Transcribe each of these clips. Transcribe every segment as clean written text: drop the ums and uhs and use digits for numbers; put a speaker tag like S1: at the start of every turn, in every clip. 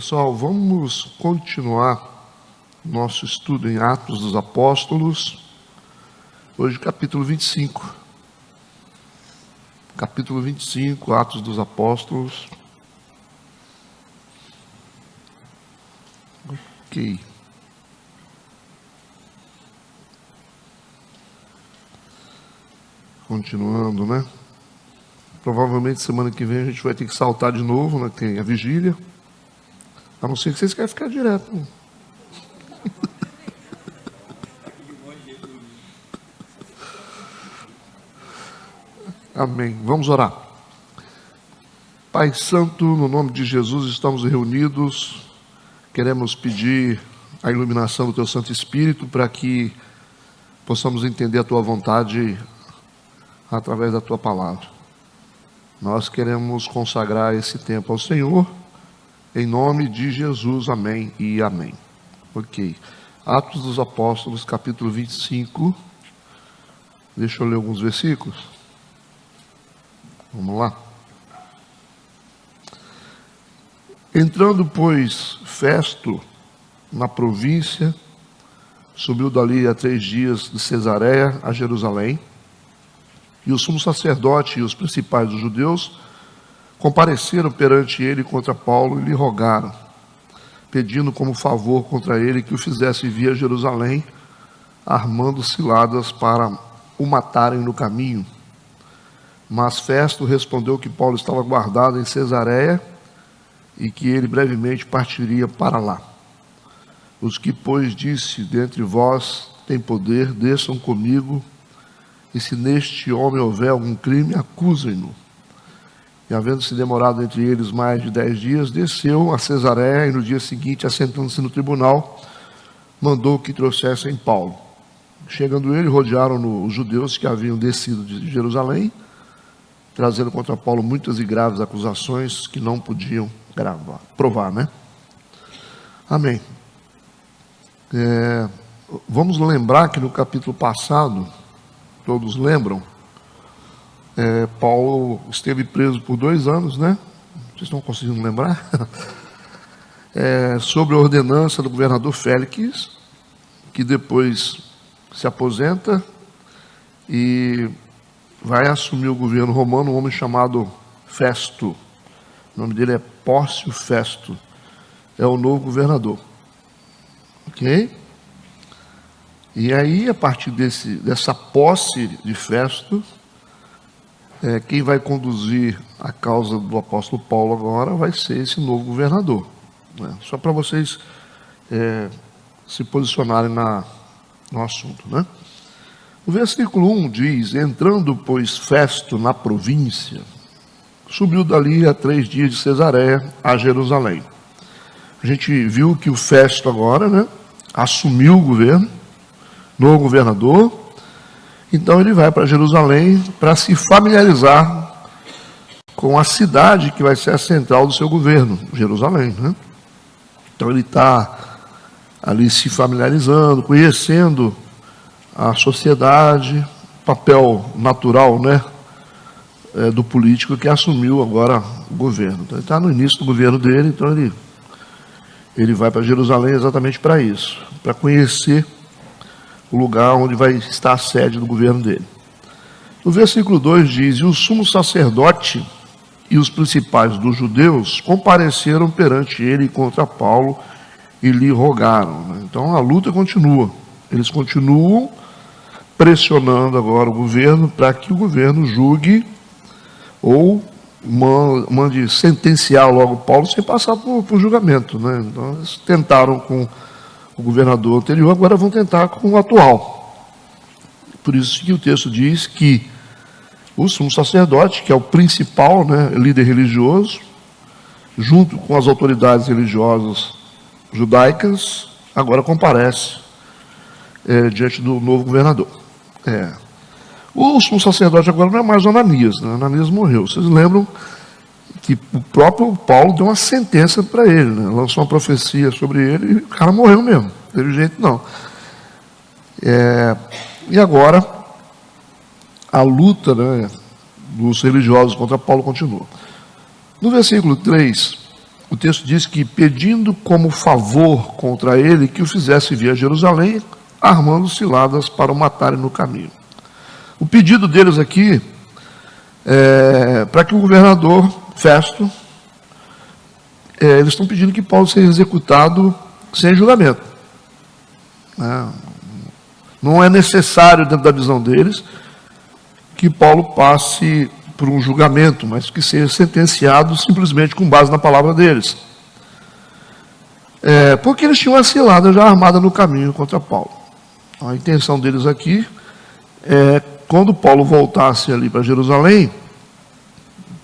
S1: Pessoal, vamos continuar nosso estudo em Atos dos Apóstolos. Hoje, capítulo 25. Capítulo 25, Atos dos Apóstolos. Ok. Continuando, né? Provavelmente semana que vem a gente vai ter que saltar de novo, né? Tem a vigília. A não ser que vocês querem ficar direto. Amém. Vamos orar. Pai Santo, no nome de Jesus estamos reunidos. Queremos pedir a iluminação do Teu Santo Espírito para que possamos entender a Tua vontade através da Tua palavra. Nós queremos consagrar esse tempo ao Senhor, em nome de Jesus, amém e amém. Ok. Atos dos Apóstolos, capítulo 25. Deixa eu ler alguns versículos. Vamos lá. Entrando, pois, Festo na província, subiu dali a 3 dias de Cesareia a Jerusalém, e o sumo sacerdote e os principais dos judeus compareceram perante ele contra Paulo e lhe rogaram, pedindo como favor contra ele que o fizesse vir a Jerusalém, armando ciladas para o matarem no caminho. Mas Festo respondeu que Paulo estava guardado em Cesareia e que ele brevemente partiria para lá. Os que, pois, disse, dentre vós tem poder, desçam comigo, e se neste homem houver algum crime, acusem-no. E havendo-se demorado entre eles mais de 10 dias, desceu a Cesareia e no dia seguinte, assentando-se no tribunal, mandou que trouxessem Paulo. Chegando ele, rodearam-no os judeus que haviam descido de Jerusalém, trazendo contra Paulo muitas e graves acusações que não podiam provar, né? Amém. Vamos lembrar que no capítulo passado, todos lembram, Paulo esteve preso por 2 anos, né? Vocês estão conseguindo lembrar? Sobre a ordenança do governador Félix, que depois se aposenta e vai assumir o governo romano um homem chamado Festo. O nome dele é Pórcio Festo. É o novo governador. Ok? E aí, a partir dessa posse de Festo, quem vai conduzir a causa do apóstolo Paulo agora vai ser esse novo governador. Né? Só para vocês se posicionarem no assunto, né? O versículo 1 diz: entrando, pois, Festo na província, subiu dali a 3 dias de Cesareia a Jerusalém. A gente viu que o Festo agora, né, assumiu o governo, novo governador. Então ele vai para Jerusalém para se familiarizar com a cidade que vai ser a central do seu governo, Jerusalém, né? Então ele está ali se familiarizando, conhecendo a sociedade, papel natural, né, do político que assumiu agora o governo. Então ele está no início do governo dele, então ele vai para Jerusalém exatamente para isso, para conhecer o lugar onde vai estar a sede do governo dele. No versículo 2 diz: e o sumo sacerdote e os principais dos judeus compareceram perante ele contra Paulo e lhe rogaram. Então a luta continua. Eles continuam pressionando agora o governo para que o governo julgue ou mande sentenciar logo Paulo sem passar por julgamento, né? Então eles tentaram com o governador anterior, agora vão tentar com o atual. Por isso que o texto diz que o sumo sacerdote, que é o principal, né, líder religioso, junto com as autoridades religiosas judaicas, agora comparece diante do novo governador. O sumo sacerdote agora não é mais o Ananias, né? Ananias morreu. Vocês lembram que o próprio Paulo deu uma sentença para ele, né? Lançou uma profecia sobre ele e o cara morreu mesmo, não teve jeito não. E agora a luta, né, dos religiosos contra Paulo continua. No versículo 3, o texto diz que pedindo como favor contra ele que o fizesse vir a Jerusalém, armando ciladas para o matarem no caminho. O pedido deles aqui é para que o governador Festo, eles estão pedindo que Paulo seja executado sem julgamento. Não é necessário, dentro da visão deles, que Paulo passe por um julgamento, mas que seja sentenciado simplesmente com base na palavra deles. Porque eles tinham uma cilada já armada no caminho contra Paulo. A intenção deles aqui é, quando Paulo voltasse ali para Jerusalém,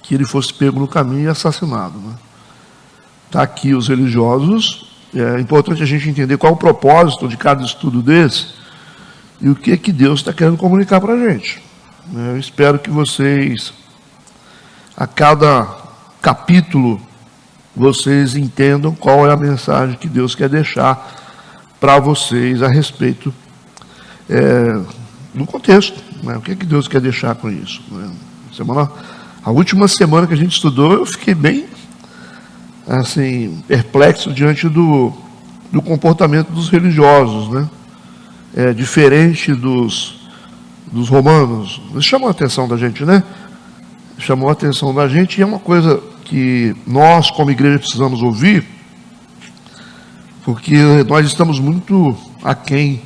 S1: que ele fosse pego no caminho e assassinado. Está aqui os religiosos. É importante a gente entender qual é o propósito de cada estudo desse e o que Deus está querendo comunicar para a gente. Eu espero que vocês, a cada capítulo, vocês entendam qual é a mensagem que Deus quer deixar para vocês a respeito do contexto. O que Deus quer deixar com isso? A última semana que a gente estudou, eu fiquei bem assim, perplexo diante do comportamento dos religiosos, diferente dos romanos. Isso chamou a atenção da gente, Chamou a atenção da gente, e é uma coisa que nós, como igreja, precisamos ouvir, porque nós estamos muito aquém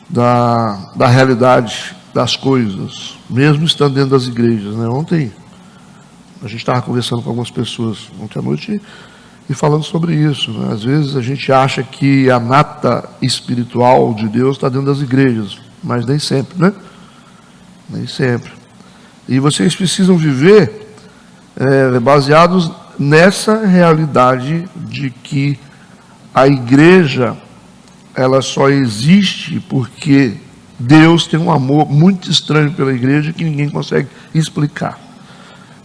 S1: da realidade das coisas, mesmo estando dentro das igrejas. Ontem, a gente estava conversando com algumas pessoas ontem à noite e falando sobre isso. Às vezes a gente acha que a nata espiritual de Deus está dentro das igrejas, mas nem sempre, Nem sempre. E vocês precisam viver baseados nessa realidade de que a igreja, ela só existe porque Deus tem um amor muito estranho pela igreja que ninguém consegue explicar.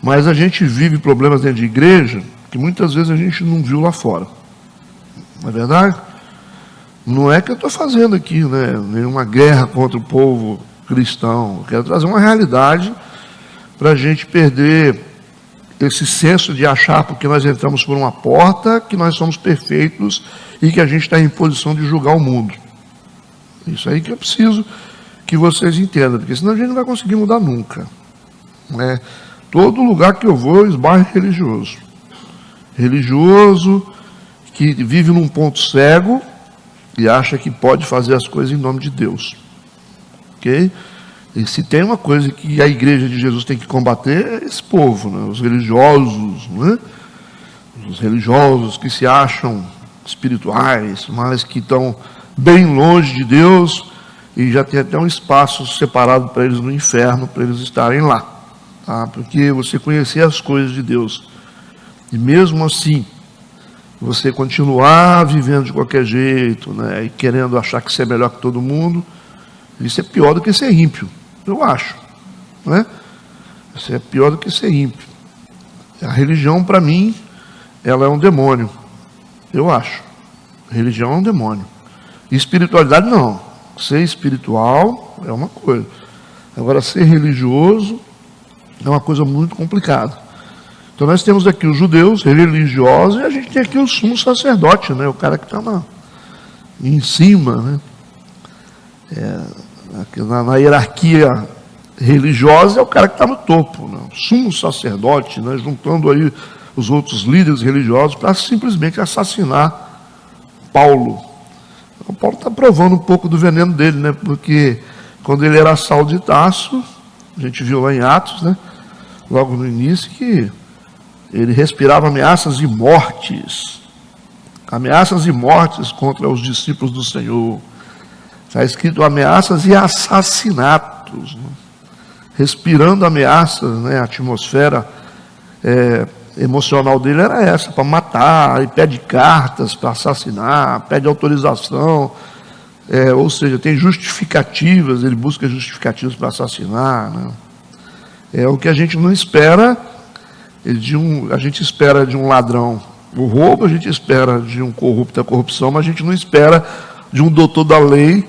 S1: Mas a gente vive problemas dentro de igreja que muitas vezes a gente não viu lá fora. Não é verdade? Não é que eu estou fazendo aqui, nenhuma guerra contra o povo cristão. Eu quero trazer uma realidade para a gente perder esse senso de achar, porque nós entramos por uma porta, que nós somos perfeitos e que a gente está em posição de julgar o mundo. Isso aí que eu preciso que vocês entendam, porque senão a gente não vai conseguir mudar nunca. Todo lugar que eu vou, eu esbarro religioso. Religioso que vive num ponto cego e acha que pode fazer as coisas em nome de Deus. Ok? E se tem uma coisa que a igreja de Jesus tem que combater, é esse povo, os religiosos, Os religiosos que se acham espirituais, mas que estão bem longe de Deus e já tem até um espaço separado para eles no inferno, para eles estarem lá. Porque você conhecer as coisas de Deus e mesmo assim você continuar vivendo de qualquer jeito, e querendo achar que você é melhor que todo mundo, isso é pior do que ser ímpio, eu acho, Isso é pior do que ser ímpio. A religião, para mim, ela é um demônio, eu acho. A religião é um demônio. E espiritualidade não. Ser espiritual é uma coisa. Agora, ser religioso é uma coisa muito complicada. Então nós temos aqui os judeus religiosos e a gente tem aqui o sumo sacerdote, o cara que está em cima, na hierarquia religiosa é o cara que está no topo, o sumo sacerdote, juntando aí os outros líderes religiosos para simplesmente assassinar Paulo. Então, Paulo está provando um pouco do veneno dele, porque quando ele era Saulo de Tarso, a gente viu lá em Atos, logo no início, que ele respirava ameaças e mortes contra os discípulos do Senhor. Está escrito ameaças e assassinatos, respirando ameaças, a atmosfera emocional dele era essa, para matar, e pede cartas para assassinar, pede autorização, ou seja, tem justificativas, ele busca justificativas para assassinar, É o que a gente não espera a gente espera de um ladrão o roubo, a gente espera de um corrupto a corrupção, mas a gente não espera de um doutor da lei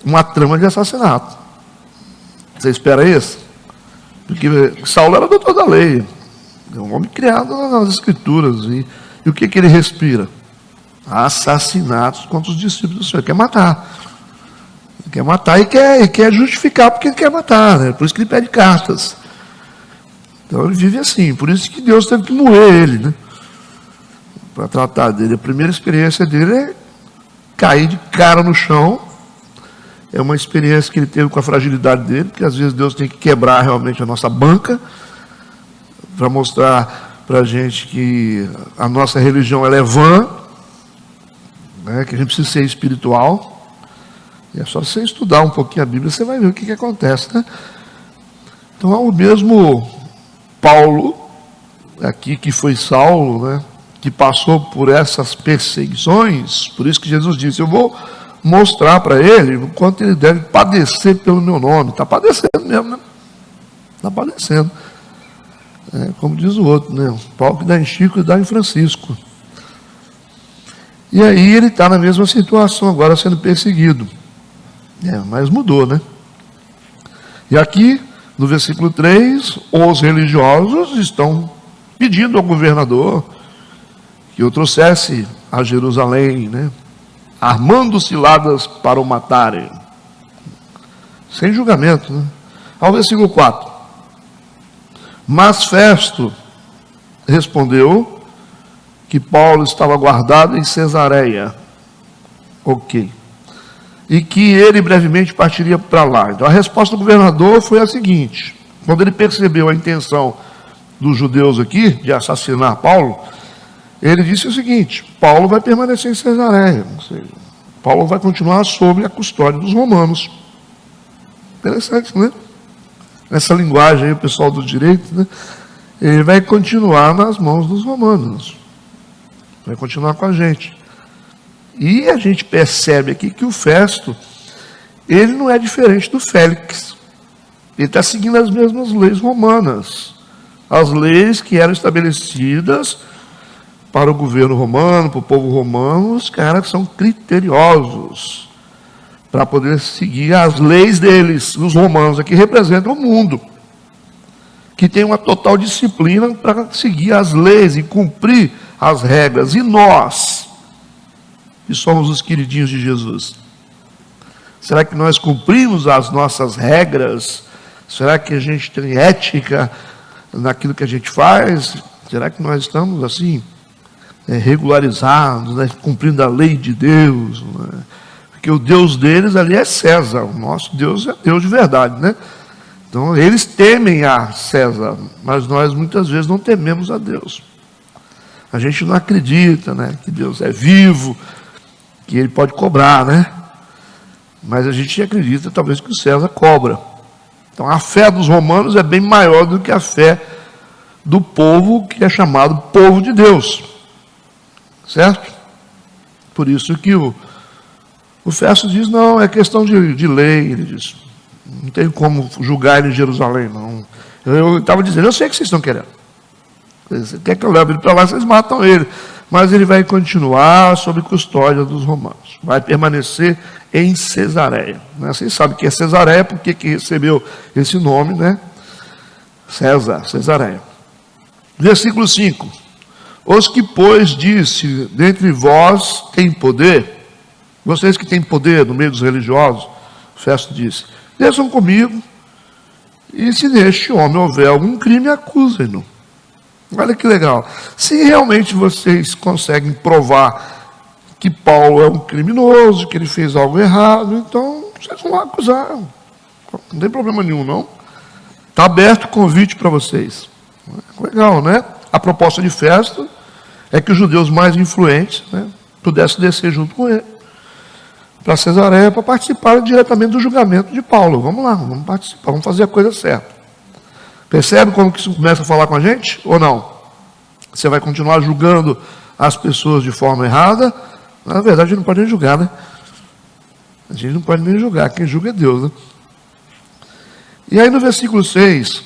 S1: uma trama de assassinato. Você espera isso? Porque Saulo era doutor da lei, é um homem criado nas escrituras, e E o que ele respira? Assassinatos contra os discípulos do Senhor. Ele quer matar. Ele quer matar e quer justificar porque ele quer matar, né? Por isso que ele pede cartas. Então ele vive assim. Por isso que Deus teve que moer ele, né? Para tratar dele. A primeira experiência dele é cair de cara no chão. É uma experiência que ele teve com a fragilidade dele, porque às vezes Deus tem que quebrar realmente a nossa banca para mostrar para a gente que a nossa religião ela é vã, né? Que a gente precisa ser espiritual. E é só você estudar um pouquinho a Bíblia, você vai ver o que acontece, né? Então é o mesmo Paulo, aqui que foi Saulo, né? Que passou por essas perseguições. Por isso que Jesus disse, eu vou mostrar para ele o quanto ele deve padecer pelo meu nome. Está padecendo mesmo, né? Está padecendo. Como diz o outro, né? O pau que dá em Chico e dá em Francisco. E aí ele está na mesma situação, agora sendo perseguido. Mas mudou, né? E aqui, no versículo 3, os religiosos estão pedindo ao governador que o trouxesse a Jerusalém, né? Armando ciladas para o matarem. Sem julgamento, né? Ao versículo 4. Mas Festo respondeu que Paulo estava guardado em Cesareia. Ok. E que ele brevemente partiria para lá. Então a resposta do governador foi a seguinte: quando ele percebeu a intenção dos judeus aqui de assassinar Paulo, ele disse o seguinte: Paulo vai permanecer em Cesareia, ou seja, Paulo vai continuar sob a custódia dos romanos. Interessante, né? Essa linguagem aí, o pessoal do direito, né? Ele vai continuar nas mãos dos romanos, vai continuar com a gente. E a gente percebe aqui que o Festo, ele não é diferente do Félix. Ele está seguindo as mesmas leis romanas, as leis que eram estabelecidas para o governo romano, para o povo romano. Os caras são criteriosos para poder seguir as leis deles. Os romanos aqui representam o mundo, que tem uma total disciplina para seguir as leis e cumprir as regras. E nós, que somos os queridinhos de Jesus, será que nós cumprimos as nossas regras? Será que a gente tem ética naquilo que a gente faz? Será que nós estamos assim, regularizados, né, cumprindo a lei de Deus? Né? Porque o Deus deles ali é César, o nosso Deus é Deus de verdade, né? Então eles temem a César, mas nós muitas vezes não tememos a Deus. A gente não acredita, né, que Deus é vivo, que ele pode cobrar, né? Mas a gente acredita talvez que o César cobra. Então a fé dos romanos é bem maior do que a fé do povo que é chamado povo de Deus. Certo? Por isso que o Festo diz, não, é questão de lei. Ele diz, não tem como julgar ele em Jerusalém, não. Eu estava dizendo, eu sei o que vocês estão querendo. Você quer que eu leve ele para lá, vocês matam ele. Mas ele vai continuar sob custódia dos romanos. Vai permanecer em Cesareia. Né? Vocês sabem que é Cesareia, porque que recebeu esse nome, né? César, Cesareia. Versículo 5. Os que, pois, disse, dentre vós tem poder, vocês que têm poder no meio dos religiosos, Festo disse, desçam comigo, e se neste homem houver algum crime, acusem-no. Olha que legal. Se realmente vocês conseguem provar que Paulo é um criminoso, que ele fez algo errado, então vocês vão lá acusar. Não tem problema nenhum, não. Está aberto o convite para vocês. Legal, né? A proposta de Festo é que os judeus mais influentes, né, pudessem descer junto com ele para Cesareia para participar diretamente do julgamento de Paulo. Vamos lá, vamos participar, vamos fazer a coisa certa. Percebe como que isso começa a falar com a gente? Ou não? Você vai continuar julgando as pessoas de forma errada? Na verdade, a gente não pode nem julgar, né? A gente não pode nem julgar. Quem julga é Deus, né? E aí no versículo 6,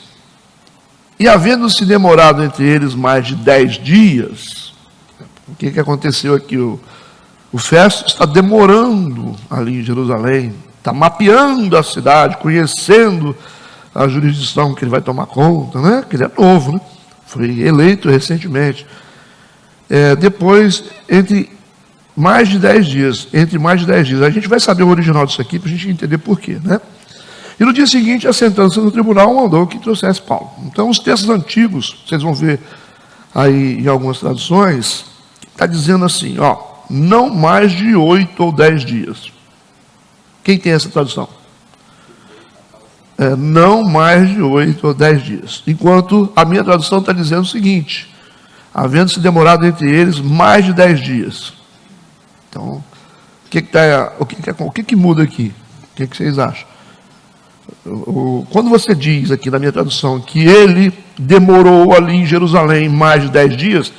S1: e havendo-se demorado entre eles mais de 10 dias, o que aconteceu aqui? O Festo está demorando ali em Jerusalém, está mapeando a cidade, conhecendo a jurisdição que ele vai tomar conta, né? Que ele é novo, né? Foi eleito recentemente. depois, entre mais de 10 dias. A gente vai saber o original disso aqui para a gente entender por quê, né? E no dia seguinte, assentando-se no tribunal, mandou que trouxesse Paulo. Então, os textos antigos, vocês vão ver aí em algumas traduções, está dizendo assim, não mais de 8 ou 10 dias. Quem tem essa tradução? Não mais de 8 ou 10 dias. Enquanto a minha tradução está dizendo o seguinte, havendo se demorado entre eles mais de 10 dias. Então, o que muda aqui? O que vocês acham? Quando você diz aqui na minha tradução que ele demorou ali em Jerusalém mais de 10 dias,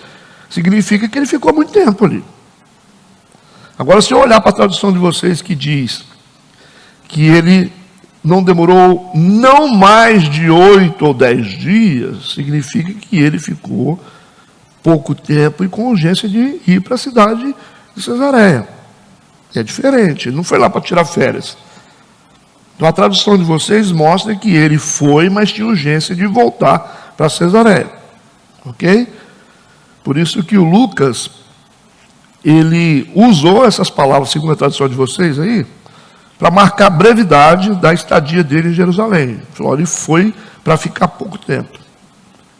S1: significa que ele ficou muito tempo ali. Agora, se eu olhar para a tradução de vocês que diz que ele não demorou não mais de 8 ou 10 dias, significa que ele ficou pouco tempo e com urgência de ir para a cidade de Cesareia. É diferente, ele não foi lá para tirar férias. Então a tradução de vocês mostra que ele foi, mas tinha urgência de voltar para Cesareia. Ok? Por isso que o Lucas, ele usou essas palavras, segundo a tradução de vocês aí, para marcar a brevidade da estadia dele em Jerusalém. Ele foi para ficar pouco tempo.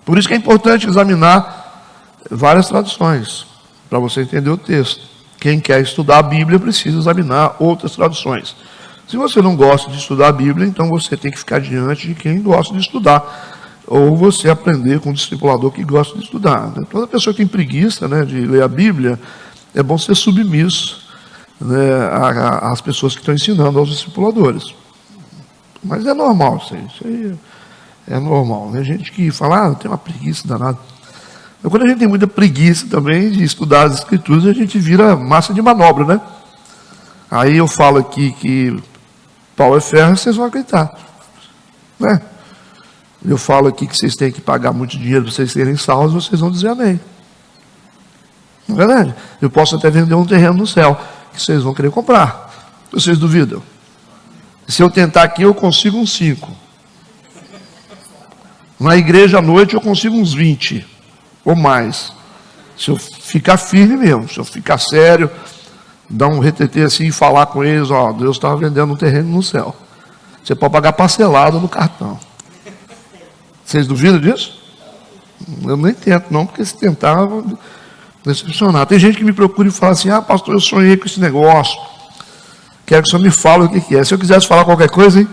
S1: Por isso que é importante examinar várias traduções, para você entender o texto. Quem quer estudar a Bíblia precisa examinar outras traduções. Se você não gosta de estudar a Bíblia, então você tem que ficar diante de quem gosta de estudar. Ou você aprender com um discipulador que gosta de estudar. Né? Toda pessoa que tem preguiça, né, de ler a Bíblia, é bom ser submisso, né, às pessoas que estão ensinando, aos discipuladores. Mas é normal isso aí é normal. Né? Gente que fala, tem uma preguiça danada. Então, quando a gente tem muita preguiça também de estudar as Escrituras, a gente vira massa de manobra, né? Aí eu falo aqui que Paulo é ferro, vocês vão acreditar, né? Eu falo aqui que vocês têm que pagar muito dinheiro para vocês serem salvos, vocês vão dizer amém. Não é verdade? Eu posso até vender um terreno no céu, que vocês vão querer comprar. Vocês duvidam? Se eu tentar aqui, eu consigo uns 5. Na igreja à noite, eu consigo uns 20 ou mais. Se eu ficar firme mesmo, se eu ficar sério, dar um retetê assim e falar com eles, Deus estava vendendo um terreno no céu. Você pode pagar parcelado no cartão. Vocês duvidam disso? Eu nem tento não, porque se tentar, eu vou decepcionar. Tem gente que me procura e fala assim, pastor, eu sonhei com esse negócio. Quero que o senhor me fale o que é. Se eu quisesse falar qualquer coisa, hein?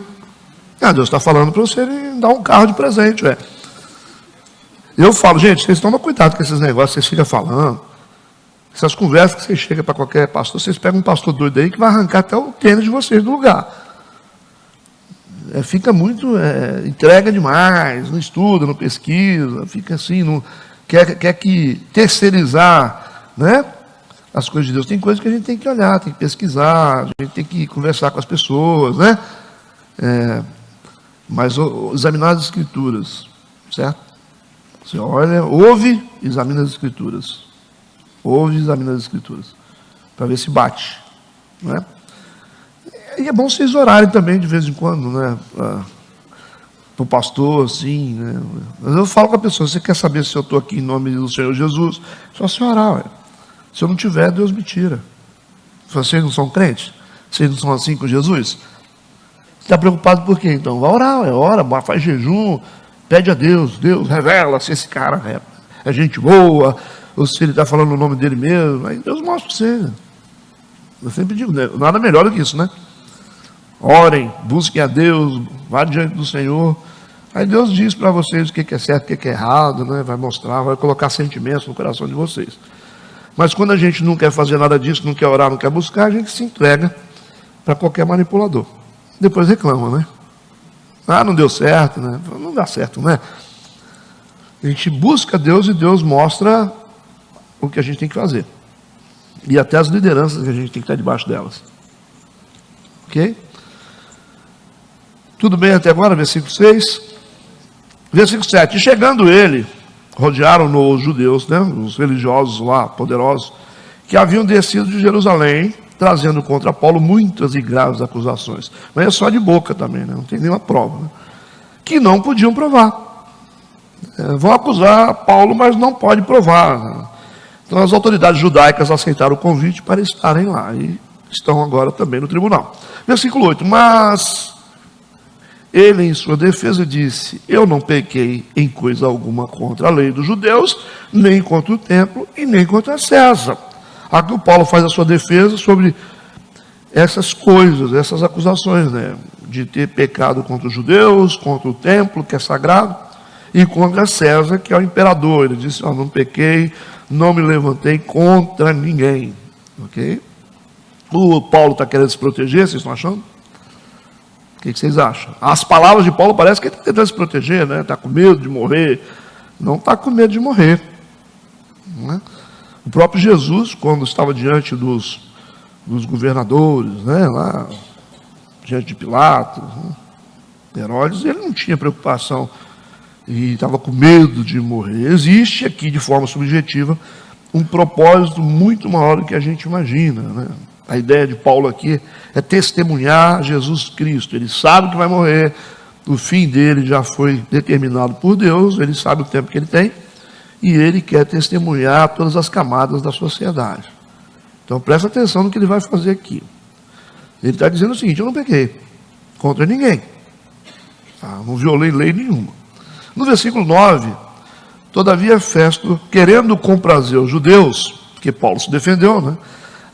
S1: Deus está falando para você dar um carro de presente, velho. Eu falo, gente, vocês tomam cuidado com esses negócios que vocês ficam falando. Essas conversas que vocês chegam para qualquer pastor, vocês pegam um pastor doido aí que vai arrancar até o tênis de vocês do lugar. Fica muito, entrega demais, não estuda, não pesquisa, fica assim, não, quer que terceirizar, né, as coisas de Deus. Tem coisas que a gente tem que olhar, tem que pesquisar, a gente tem que conversar com as pessoas, né? Mas examinar as Escrituras, certo? Você olha, ouve, examina as Escrituras. Ouve e examina as Escrituras, para ver se bate, né? E é bom vocês orarem também de vez em quando, né? Para o pastor, assim, né? Mas eu falo com a pessoa, você quer saber se eu estou aqui em nome do Senhor Jesus? Só se orar, ué. Se eu não tiver, Deus me tira. Vocês não são crentes? Vocês não são assim com Jesus? Você está preocupado por quê? Então, vai orar, ora, faz jejum, pede a Deus, Deus revela se esse cara é gente boa, ou se ele está falando o nome dele mesmo. Aí Deus mostra para você. Eu sempre digo, né? Nada melhor do que isso, né? Orem, busquem a Deus, vá diante do Senhor. Aí Deus diz para vocês o que é certo, o que é errado, né? Vai mostrar, vai colocar sentimentos no coração de vocês. Mas quando a gente não quer fazer nada disso, não quer orar, não quer buscar, a gente se entrega para qualquer manipulador. Depois reclama, né? Não deu certo, né? Não dá certo, né? A gente busca Deus e Deus mostra o que a gente tem que fazer. E até as lideranças que a gente tem que estar debaixo delas. Ok? Tudo bem até agora? Versículo 6. Versículo 7. E chegando ele, rodearam-no os judeus, né, os religiosos lá, poderosos, que haviam descido de Jerusalém, trazendo contra Paulo muitas e graves acusações. Mas é só de boca também, né? Não tem nenhuma prova. Né? Que não podiam provar. Vão acusar Paulo, mas não pode provar. Né? Então as autoridades judaicas aceitaram o convite para estarem lá e estão agora também no tribunal. Versículo 8, mas ele em sua defesa disse, eu não pequei em coisa alguma contra a lei dos judeus, nem contra o templo e nem contra César. Aqui o Paulo faz a sua defesa sobre essas coisas, essas acusações, né? De ter pecado contra os judeus, contra o templo, que é sagrado, e contra César, que é o imperador. Ele disse, não pequei, não me levantei contra ninguém. Ok? O Paulo está querendo se proteger, vocês estão achando? O que vocês acham? As palavras de Paulo parecem que ele está tentando se proteger, né? Está com medo de morrer. Não está com medo de morrer. Não é? O próprio Jesus, quando estava diante dos governadores, né? Lá, diante de Pilatos, né? Herodes, ele não tinha preocupação e estava com medo de morrer. Existe aqui, de forma subjetiva, um propósito muito maior do que a gente imagina, né? A ideia de Paulo aqui é testemunhar Jesus Cristo. Ele sabe que vai morrer, o fim dele já foi determinado por Deus, ele sabe o tempo que ele tem, e ele quer testemunhar todas as camadas da sociedade. Então presta atenção no que ele vai fazer aqui. Ele está dizendo o seguinte, eu não pequei contra ninguém. Não violei lei nenhuma. No versículo 9, todavia Festo, querendo comprazer os judeus, porque Paulo se defendeu, né?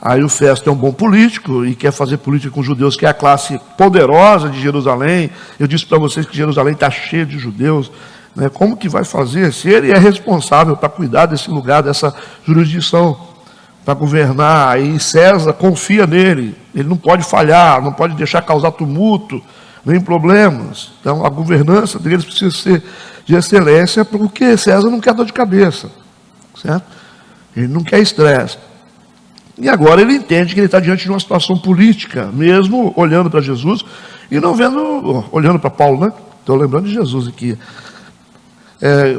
S1: Aí o Festo é um bom político e quer fazer política com os judeus, que é a classe poderosa de Jerusalém. Eu disse para vocês que Jerusalém está cheio de judeus, né? Como que vai fazer? Se ele é responsável para cuidar desse lugar, dessa jurisdição, para governar, aí César confia nele, ele não pode falhar, não pode deixar causar tumulto, nem problemas. Então a governança deles precisa ser de excelência, porque César não quer dor de cabeça, certo? Ele não quer estresse. E agora ele entende que ele está diante de uma situação política, mesmo olhando para Jesus e não vendo, olhando para Paulo, né? Estou lembrando de Jesus aqui.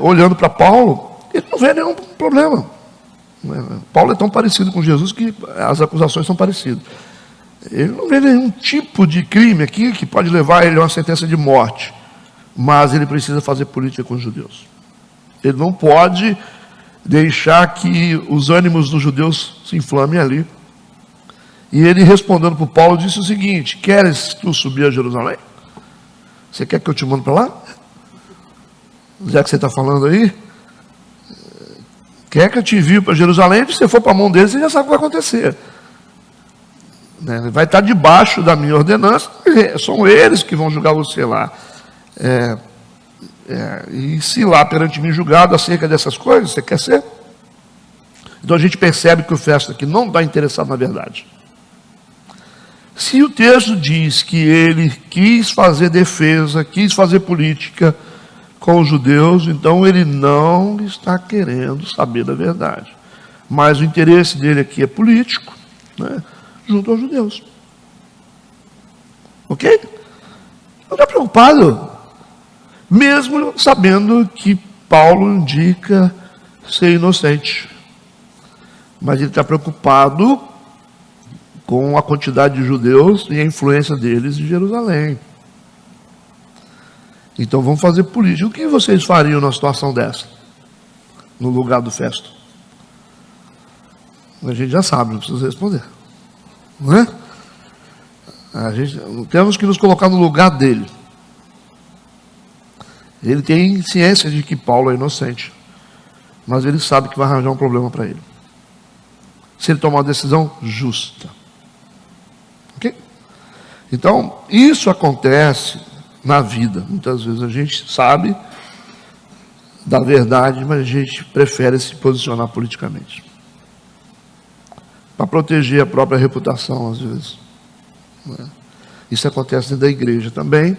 S1: Olhando para Paulo, ele não vê nenhum problema. Paulo é tão parecido com Jesus que as acusações são parecidas. Ele não vê nenhum tipo de crime aqui que pode levar ele a uma sentença de morte, mas ele precisa fazer política com os judeus. Ele não pode deixar que os ânimos dos judeus se inflamem ali. E ele, respondendo para o Paulo, disse o seguinte, queres tu subir a Jerusalém? Você quer que eu te mando para lá? Já que você está falando aí, quer que eu te envie para Jerusalém? Se você for para a mão deles, você já sabe o que vai acontecer. Vai estar debaixo da minha ordenança, são eles que vão julgar você lá. E se lá perante mim julgado acerca dessas coisas, você quer ser? Então a gente percebe que o Festo aqui não está interessado na verdade. Se o texto diz que ele quis fazer defesa, quis fazer política com os judeus, então ele não está querendo saber da verdade. Mas o interesse dele aqui é político, né, junto aos judeus. Ok? Não está preocupado. Mesmo sabendo que Paulo indica ser inocente. Mas ele está preocupado com a quantidade de judeus e a influência deles em Jerusalém. Então vamos fazer política. O que vocês fariam numa situação dessa? No lugar do Festo? A gente já sabe, não precisa responder. Não é? Temos que nos colocar no lugar dele. Ele tem ciência de que Paulo é inocente, mas ele sabe que vai arranjar um problema para ele, se ele tomar uma decisão justa. Ok? Então, isso acontece na vida. Muitas vezes a gente sabe da verdade, mas a gente prefere se posicionar politicamente, para proteger a própria reputação, às vezes. Isso acontece dentro da igreja também,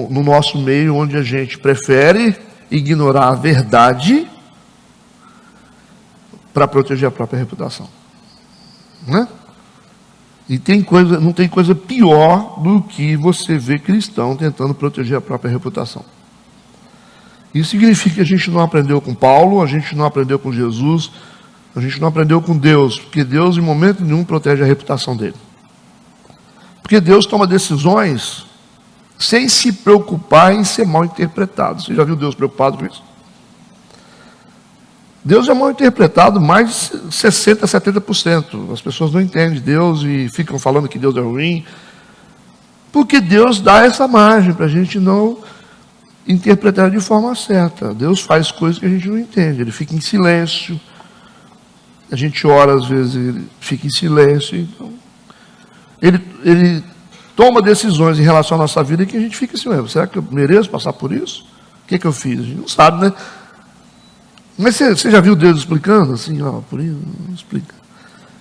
S1: no nosso meio, onde a gente prefere ignorar a verdade para proteger a própria reputação, né? E não tem coisa pior do que você ver cristão tentando proteger a própria reputação. Isso significa que a gente não aprendeu com Paulo, a gente não aprendeu com Jesus, a gente não aprendeu com Deus, porque Deus em momento nenhum protege a reputação dele. Porque Deus toma decisões sem se preocupar em ser mal interpretado. Você já viu Deus preocupado com isso? Deus é mal interpretado mais de 60%, 70%. As pessoas não entendem Deus e ficam falando que Deus é ruim. Porque Deus dá essa margem para a gente não interpretar de forma certa. Deus faz coisas que a gente não entende. Ele fica em silêncio. A gente ora, às vezes, ele fica em silêncio. Então, ele toma decisões em relação à nossa vida que a gente fica assim, será que eu mereço passar por isso? O que eu fiz? A gente não sabe, né? Mas você já viu Deus explicando assim, por isso? Não explica.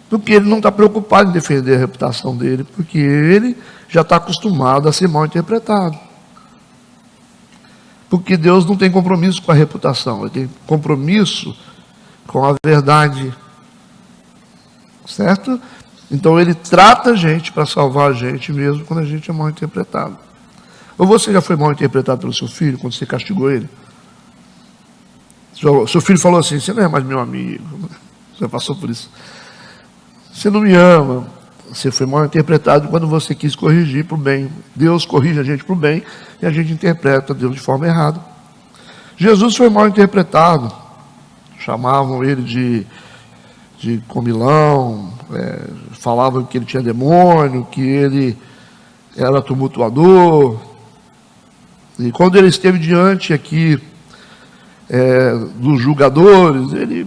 S1: Porque ele não está preocupado em defender a reputação dele, porque ele já está acostumado a ser mal interpretado. Porque Deus não tem compromisso com a reputação, ele tem compromisso com a verdade. Certo? Então ele trata a gente para salvar a gente mesmo quando a gente é mal interpretado. Ou você já foi mal interpretado pelo seu filho quando você castigou ele? Seu filho falou assim, você não é mais meu amigo. Você passou por isso. Você não me ama. Você foi mal interpretado quando você quis corrigir para o bem. Deus corrige a gente para o bem e a gente interpreta Deus de forma errada. Jesus foi mal interpretado. Chamavam ele de comilão, falavam que ele tinha demônio, que ele era tumultuador. E quando ele esteve diante aqui dos julgadores, ele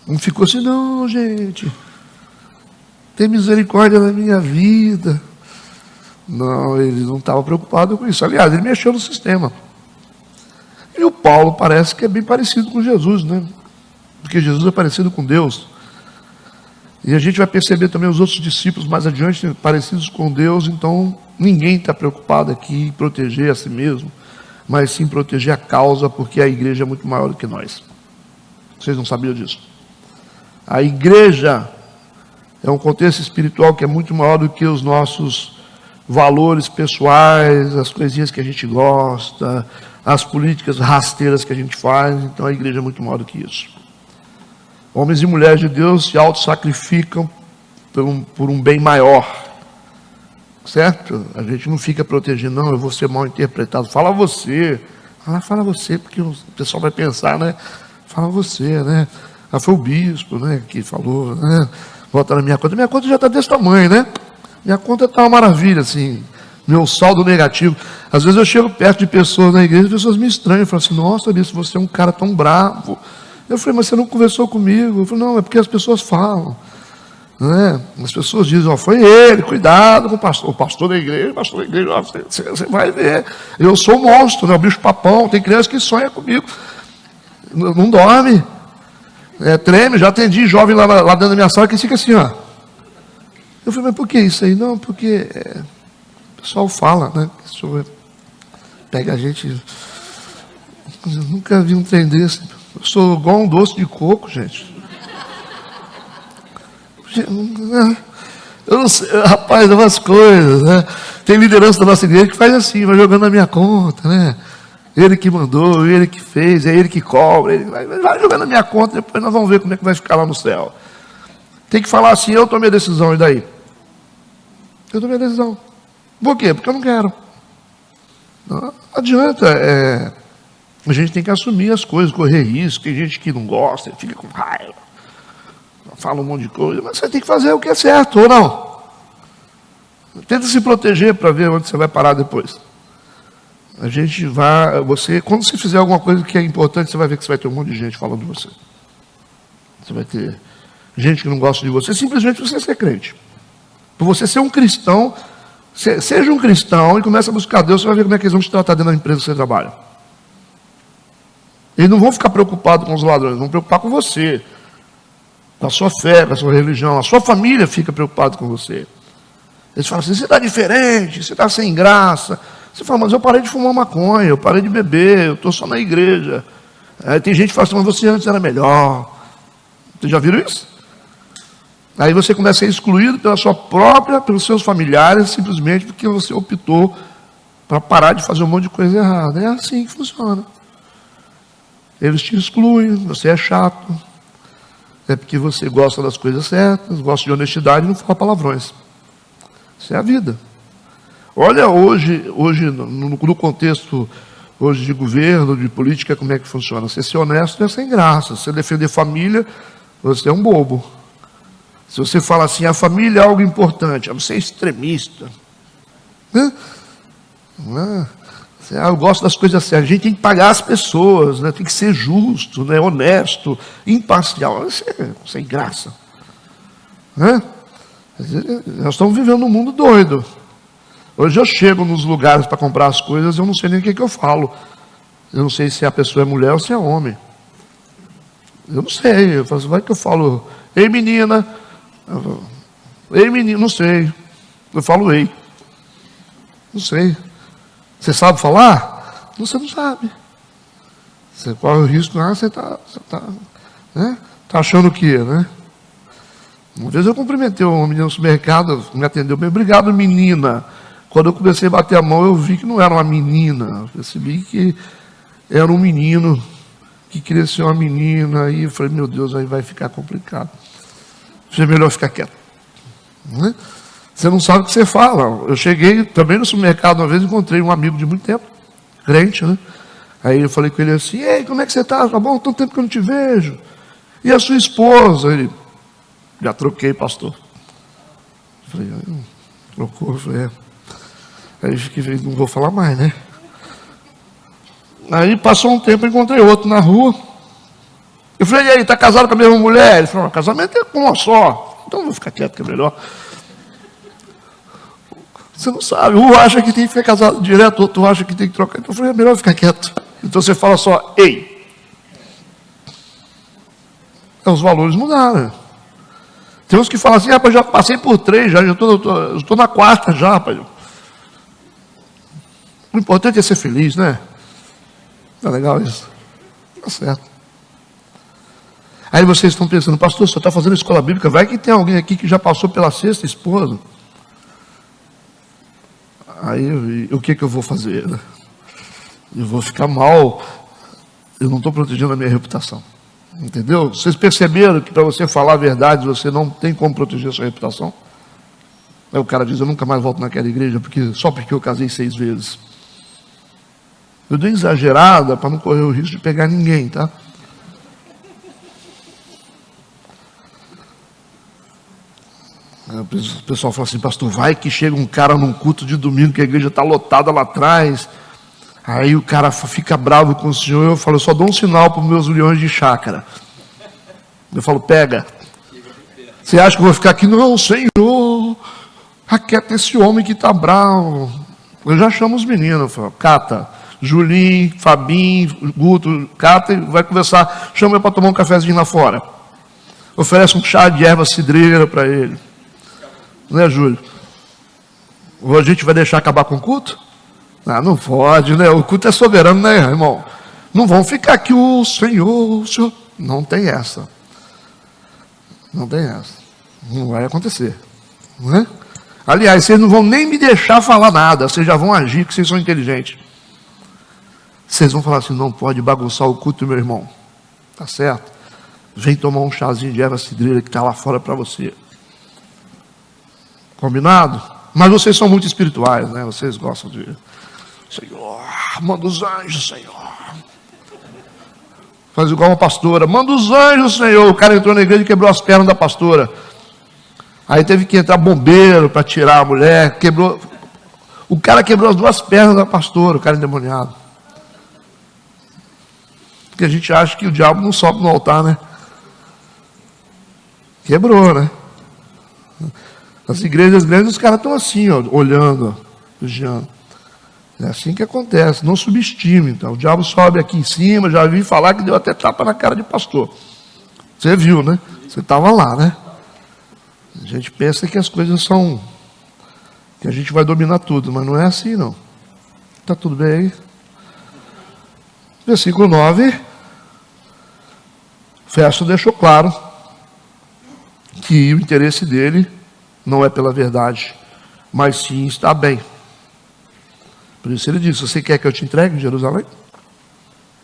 S1: não ficou assim, não, gente, tem misericórdia na minha vida. Não, ele não estava preocupado com isso. Aliás, ele mexeu no sistema. E o Paulo parece que é bem parecido com Jesus, né? Porque Jesus é parecido com Deus. E a gente vai perceber também os outros discípulos mais adiante parecidos com Deus. Então ninguém está preocupado aqui em proteger a si mesmo, mas sim proteger a causa, porque a igreja é muito maior do que nós. Vocês não sabiam disso? A igreja é um contexto espiritual que é muito maior do que os nossos valores pessoais, as coisinhas que a gente gosta, as políticas rasteiras que a gente faz. Então a igreja é muito maior do que isso. Homens e mulheres de Deus se auto-sacrificam por um bem maior. Certo? A gente não fica protegendo, não, eu vou ser mal interpretado. Fala você. Fala você, porque o pessoal vai pensar, né? Fala você, né? Foi o bispo, né, que falou, né? Bota na minha conta. Minha conta já está desse tamanho, né? Minha conta está uma maravilha, assim. Meu saldo negativo. Às vezes eu chego perto de pessoas na igreja, as pessoas me estranham. Falam assim, nossa, Alice, você é um cara tão bravo. Eu falei, mas você não conversou comigo? Eu falei, não, é porque as pessoas falam. Né? As pessoas dizem, foi ele, cuidado com o pastor da igreja, você vai ver. Eu sou um monstro, né? O bicho papão, tem criança que sonha comigo. Não dorme. Treme, já atendi jovem lá dentro da minha sala que fica assim, ó. Eu falei, mas por que isso aí? Não, porque o pessoal fala, né? O pessoal pega a gente. Eu nunca vi um trem desse. Eu sou igual um doce de coco, gente. Eu não sei, rapaz, umas coisas, né? Tem liderança da nossa igreja que faz assim, vai jogando na minha conta, né? Ele que mandou, ele que fez, é ele que cobra, ele vai jogando na minha conta, depois nós vamos ver como é que vai ficar lá no céu. Tem que falar assim, eu tomei a decisão, e daí? Eu tomei a decisão. Por quê? Porque eu não quero. Não adianta, a gente tem que assumir as coisas, correr risco. Tem gente que não gosta, fica com raiva, fala um monte de coisa, mas você tem que fazer o que é certo, ou não? Tenta se proteger para ver onde você vai parar depois. A gente vai, quando você fizer alguma coisa que é importante, você vai ver que você vai ter um monte de gente falando de você. Você vai ter gente que não gosta de você, simplesmente você ser crente. Por você ser um cristão, seja um cristão e comece a buscar Deus, você vai ver como é que eles vão te tratar dentro da empresa que você trabalha. Eles não vão ficar preocupados com os ladrões, vão preocupar com você, com a sua fé, com a sua religião. A sua família fica preocupada com você. Eles falam assim, você está diferente, você está sem graça. Você fala, mas eu parei de fumar maconha, eu parei de beber, eu estou só na igreja. Tem gente que fala assim, mas você antes era melhor. Vocês já viram isso? Aí você começa a ser excluído pelos seus familiares, simplesmente porque você optou para parar de fazer um monte de coisa errada. É assim que funciona. Eles te excluem, você é chato. É porque você gosta das coisas certas, gosta de honestidade e não fala palavrões. Isso é a vida. Olha hoje no contexto hoje de governo, de política, como é que funciona? Você ser honesto é sem graça. Você defender família, você é um bobo. Se você fala assim, a família é algo importante, você é extremista. Né? Eu gosto das coisas assim, a gente tem que pagar as pessoas, né? Tem que ser justo, né? Honesto, imparcial. Isso é sem graça. Né? Nós estamos vivendo um mundo doido. Hoje eu chego nos lugares para comprar as coisas, eu não sei nem o que eu falo. Eu não sei se a pessoa é mulher ou se é homem. Eu não sei. Eu falo assim, vai que eu falo, ei menina, ei menino, não sei. Eu falo ei. Não sei. Você sabe falar? Você não sabe. Você corre o risco, você está né? Tá achando o quê, né? Uma vez eu cumprimentei um menino no supermercado, me atendeu bem, obrigado menina. Quando eu comecei a bater a mão, eu vi que não era uma menina. Eu percebi que era um menino que queria ser uma menina. Aí eu falei, meu Deus, aí vai ficar complicado. É melhor ficar quieto. Né? Você não sabe o que você fala. Eu cheguei também no supermercado uma vez, encontrei um amigo de muito tempo, crente, né? Aí eu falei com ele assim, ei, como é que você está? Tá bom, tanto tempo que eu não te vejo. E a sua esposa? Ele, já troquei, pastor. Eu falei, trocou? Eu falei, Aí fiquei, não vou falar mais, né? Aí passou um tempo, encontrei outro na rua. Eu falei, e aí, está casado com a mesma mulher? Ele falou, casamento é com uma só. Então eu vou ficar quieto, que é melhor. Você não sabe, um acha que tem que ficar casado direto, outro acha que tem que trocar. Então eu falei, é melhor ficar quieto. Então você fala só, ei. Então os valores mudaram. Tem uns que falam assim, rapaz, já passei por 3, já estou na 4ª já, rapaz. O importante é ser feliz, né? Não é legal isso? Tá certo. Aí vocês estão pensando, pastor, você está fazendo escola bíblica, vai que tem alguém aqui que já passou pela 6ª esposa. Aí, o que eu vou fazer? Eu vou ficar mal. Eu não estou protegendo a minha reputação. Entendeu? Vocês perceberam que para você falar a verdade, você não tem como proteger a sua reputação? Aí o cara diz, eu nunca mais volto naquela igreja, só porque eu casei 6 vezes. Eu dei exagerada para não correr o risco de pegar ninguém, tá? O pessoal fala assim, pastor, vai que chega um cara num culto de domingo que a igreja está lotada lá atrás. Aí o cara fica bravo com o senhor. Eu falo, eu só dou um sinal para os meus leões de chácara. Eu falo, pega. Você acha que eu vou ficar aqui? Não, Senhor, aquieta esse homem que está bravo. Eu já chamo os meninos, eu falo, cata, Julinho, Fabinho, Guto, cata e vai conversar. Chama ele para tomar um cafezinho lá fora. Oferece um chá de erva cidreira para ele. Né, Júlio? Ou a gente vai deixar acabar com o culto? Não pode, né? O culto é soberano, né, irmão? Não vão ficar aqui, o Senhor. Não tem essa. Não tem essa. Não vai acontecer. Né? Aliás, vocês não vão nem me deixar falar nada. Vocês já vão agir, que vocês são inteligentes. Vocês vão falar assim, não pode bagunçar o culto, meu irmão. Tá certo? Vem tomar um chazinho de erva cidreira que está lá fora para você. Combinado? Mas vocês são muito espirituais, né? Vocês gostam de... Senhor, manda os anjos, Senhor. Faz igual uma pastora. Manda os anjos, Senhor. O cara entrou na igreja e quebrou as pernas da pastora. Aí teve que entrar bombeiro para tirar a mulher. O cara quebrou as 2 pernas da pastora, o cara endemoniado. Porque a gente acha que o diabo não sobe no altar, né? Quebrou, né? Nas igrejas grandes os caras estão assim, ó, olhando, ó, vigiando. É assim que acontece, não subestime. Então, o diabo sobe aqui em cima, já vi falar que deu até tapa na cara de pastor. Você viu, né? Você estava lá, né? A gente pensa que as coisas são... que a gente vai dominar tudo, mas não é assim, não. Está tudo bem aí? Versículo 9. Festo deixou claro que o interesse dele não é pela verdade, mas sim está bem. Por isso ele disse, você quer que eu te entregue em Jerusalém?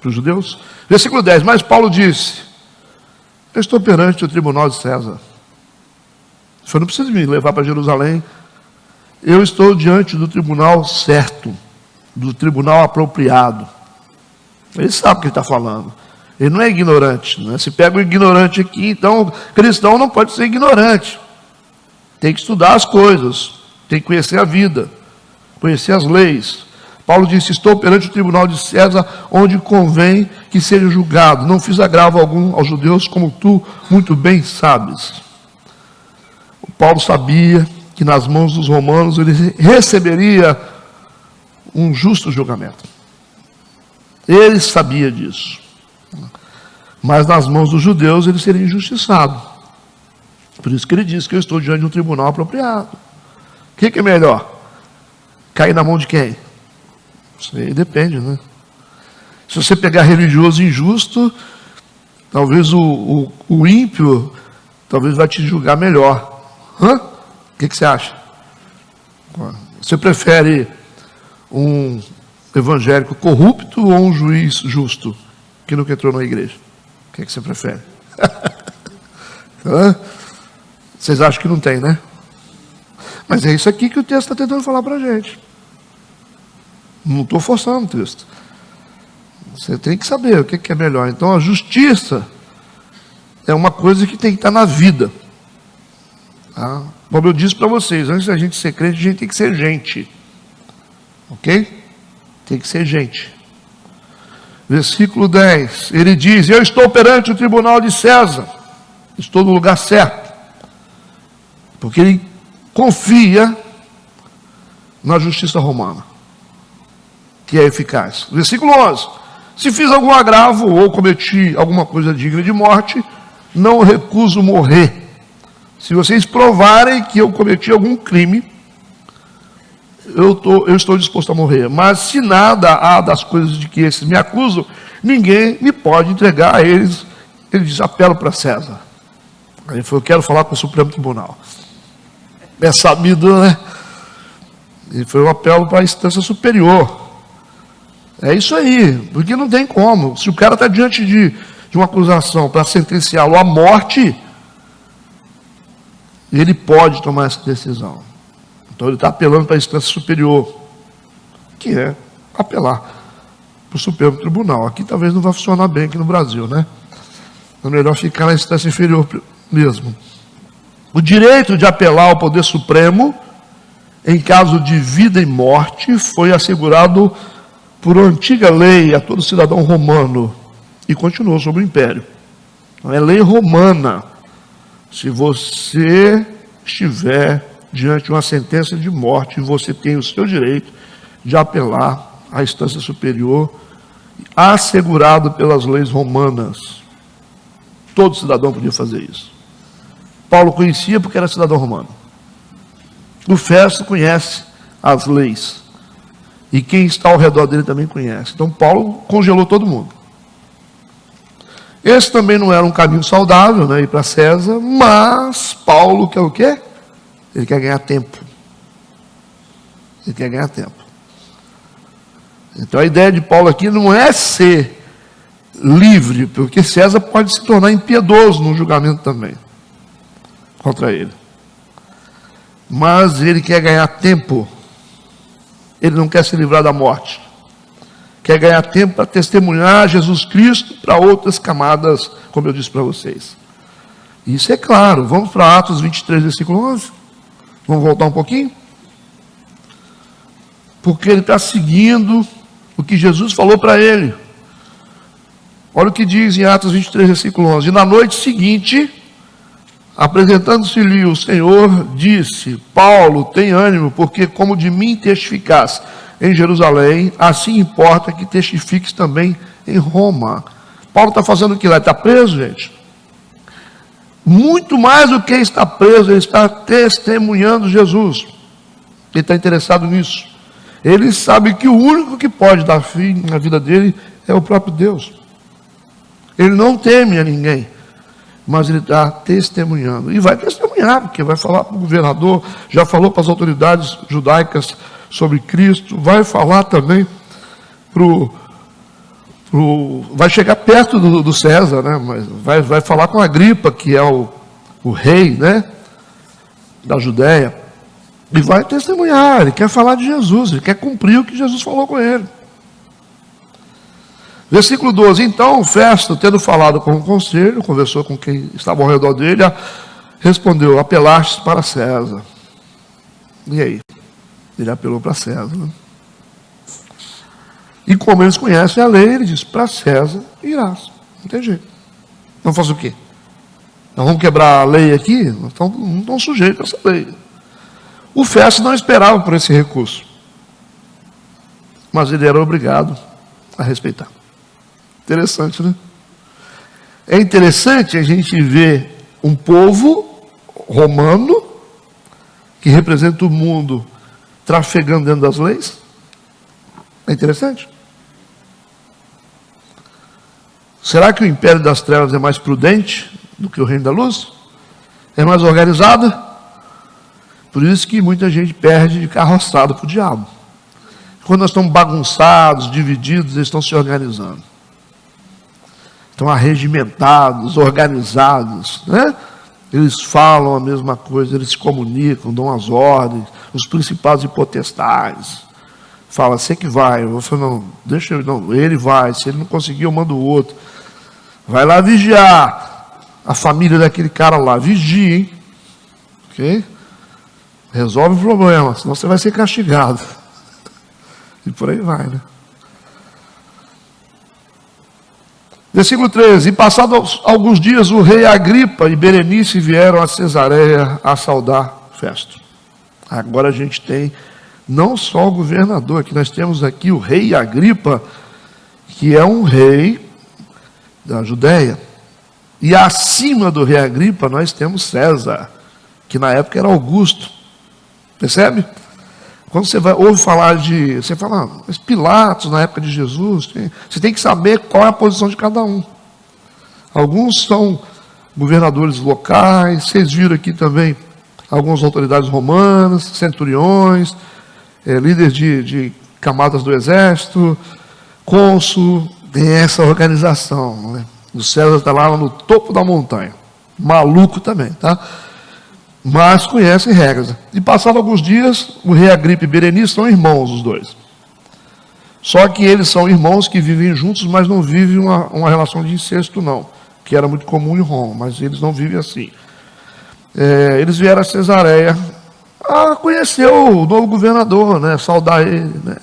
S1: Para os judeus? Versículo 10, mas Paulo disse, eu estou perante o tribunal de César. O senhor não precisa me levar para Jerusalém. Eu estou diante do tribunal certo, do tribunal apropriado. Ele sabe o que ele está falando. Ele não é ignorante, né? Se pega o ignorante aqui, então cristão não pode ser ignorante. Tem que estudar as coisas, tem que conhecer a vida, conhecer as leis. Paulo disse: estou perante o tribunal de César, onde convém que seja julgado. Não fiz agravo algum aos judeus, como tu muito bem sabes. O Paulo sabia que nas mãos dos romanos ele receberia um justo julgamento. Ele sabia disso. Mas nas mãos dos judeus ele seria injustiçado. Por isso que ele diz que eu estou diante de um tribunal apropriado. O que é melhor? Cair na mão de quem? Isso aí depende, né? Se você pegar religioso injusto, talvez o ímpio talvez vai te julgar melhor. Hã? O que você acha? Você prefere um evangélico corrupto ou um juiz justo que nunca entrou na igreja? O que você prefere? Vocês acham que não tem, né? Mas é isso aqui que o texto está tentando falar para a gente. Não estou forçando o texto. Você tem que saber o que é melhor. Então a justiça é uma coisa que tem que estar na vida. Tá? Como eu disse para vocês, antes da gente ser crente, a gente tem que ser gente. Ok? Tem que ser gente. Versículo 10, ele diz: eu estou perante o tribunal de César. Estou no lugar certo. Porque ele confia na justiça romana, que é eficaz. Versículo 11, se fiz algum agravo ou cometi alguma coisa digna de morte, não recuso morrer. Se vocês provarem que eu cometi algum crime, eu estou disposto a morrer. Mas se nada há das coisas de que esses me acusam, ninguém me pode entregar a eles. Ele diz: apelo para César. Ele falou: eu quero falar com o Supremo Tribunal. É sabido, né? E foi um apelo para a instância superior. É isso aí, porque não tem como. Se o cara está diante de uma acusação para sentenciá-lo à morte, ele pode tomar essa decisão. Então ele está apelando para a instância superior, que é apelar para o Supremo Tribunal. Aqui talvez não vai funcionar bem aqui no Brasil, né? É melhor ficar na instância inferior mesmo. O direito de apelar ao Poder Supremo, em caso de vida e morte, foi assegurado por uma antiga lei a todo cidadão romano e continuou sobre o Império. Então, é lei romana. Se você estiver diante de uma sentença de morte, você tem o seu direito de apelar à instância superior, assegurado pelas leis romanas. Todo cidadão podia fazer isso. Paulo conhecia porque era cidadão romano. O Festo conhece as leis. E quem está ao redor dele também conhece. Então Paulo congelou todo mundo. Esse também não era um caminho saudável, né, ir para César, mas Paulo quer o quê? Ele quer ganhar tempo. Ele quer ganhar tempo. Então a ideia de Paulo aqui não é ser livre, porque César pode se tornar impiedoso no julgamento também contra ele. Mas ele quer ganhar tempo. Ele não quer se livrar da morte. Quer ganhar tempo para testemunhar Jesus Cristo para outras camadas, como eu disse para vocês. Isso é claro. Vamos para Atos 23, versículo 11. Vamos voltar um pouquinho? Porque ele está seguindo o que Jesus falou para ele. Olha o que diz em Atos 23, versículo 11. E na noite seguinte, apresentando-se-lhe o Senhor, disse: Paulo, tem ânimo, porque como de mim testificas em Jerusalém, assim importa que testifiques também em Roma. Paulo está fazendo o que lá? Ele está preso, gente? Muito mais do que estar preso, ele está testemunhando Jesus. Ele está interessado nisso. Ele sabe que o único que pode dar fim na vida dele é o próprio Deus. Ele não teme a ninguém, mas ele está testemunhando. E vai testemunhar, porque vai falar para o governador, já falou para as autoridades judaicas sobre Cristo, vai falar também vai chegar perto do César, né? Mas vai falar com Agripa, que é o rei, né, da Judéia, e vai testemunhar. Ele quer falar de Jesus, ele quer cumprir o que Jesus falou com ele. Versículo 12. Então Festo, tendo falado com o conselho, conversou com quem estava ao redor dele, respondeu: apelaste para César. E aí? Ele apelou para César. Né? E como eles conhecem a lei, ele diz: para César irás. Não tem jeito. Vamos fazer o quê? Nós vamos quebrar a lei aqui? Nós não estamos sujeitos a essa lei. O Festo não esperava por esse recurso, mas ele era obrigado a respeitar. Interessante, né? É interessante a gente ver um povo romano que representa o mundo trafegando dentro das leis. É interessante. Será que o império das trevas é mais prudente do que o reino da luz? É mais organizado? Por isso que muita gente perde de carroçada para o diabo. Quando nós estamos bagunçados, divididos, eles estão se organizando. Estão arregimentados, organizados, né? Eles falam a mesma coisa, eles se comunicam, dão as ordens, os principados e potestades. Fala, você que vai. Eu falo, não, deixa eu, não, ele vai. Se ele não conseguir, eu mando o outro. Vai lá vigiar a família daquele cara lá. Vigie, hein? Ok? Resolve o problema, senão você vai ser castigado. E por aí vai, né? Versículo 13. E passados alguns dias, o rei Agripa e Berenice vieram a Cesareia a saudar Festo. Agora a gente tem não só o governador, que nós temos aqui o rei Agripa, que é um rei da Judéia. E acima do rei Agripa nós temos César, que na época era Augusto. Percebe? Quando você ouve falar você fala, mas Pilatos na época de Jesus, você tem que saber qual é a posição de cada um. Alguns são governadores locais, vocês viram aqui também algumas autoridades romanas, centuriões, líderes de camadas do exército, cônsul, tem essa organização, né? O César está lá no topo da montanha, maluco também, tá? Mas conhecem regras. E passados alguns dias, o rei Agripa e Berenice são irmãos os dois. Só que eles são irmãos que vivem juntos, mas não vivem uma relação de incesto não, que era muito comum em Roma, mas eles não vivem assim. Eles vieram a Cesareia a conhecer o novo governador, né, saudar ele, né.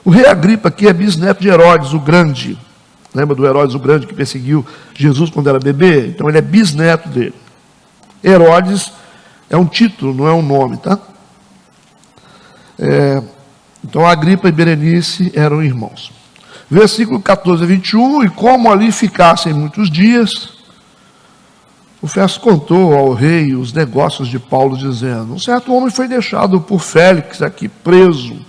S1: O rei Agripa aqui é bisneto de Herodes o Grande. Lembra do Herodes o Grande que perseguiu Jesus quando era bebê? Então ele é bisneto dele. Herodes é um título, não é um nome, tá? Então Agripa e Berenice eram irmãos. Versículo 14 a 21, e como ali ficassem muitos dias, o Festo contou ao rei os negócios de Paulo, dizendo: um certo homem foi deixado por Félix aqui preso,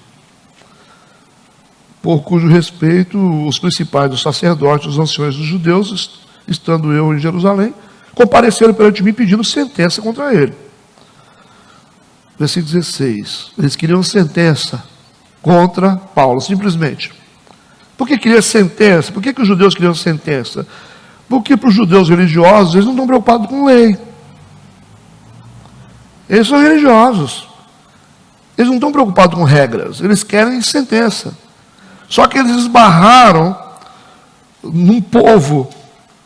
S1: por cujo respeito os principais dos sacerdotes, os anciões dos judeus, estando eu em Jerusalém, compareceram perante mim pedindo sentença contra ele. Versículo 16. Eles queriam sentença contra Paulo, simplesmente. Por que queria sentença? Por que os judeus queriam sentença? Porque para os judeus religiosos, eles não estão preocupados com lei. Eles são religiosos. Eles não estão preocupados com regras. Eles querem sentença. Só que eles esbarraram num povo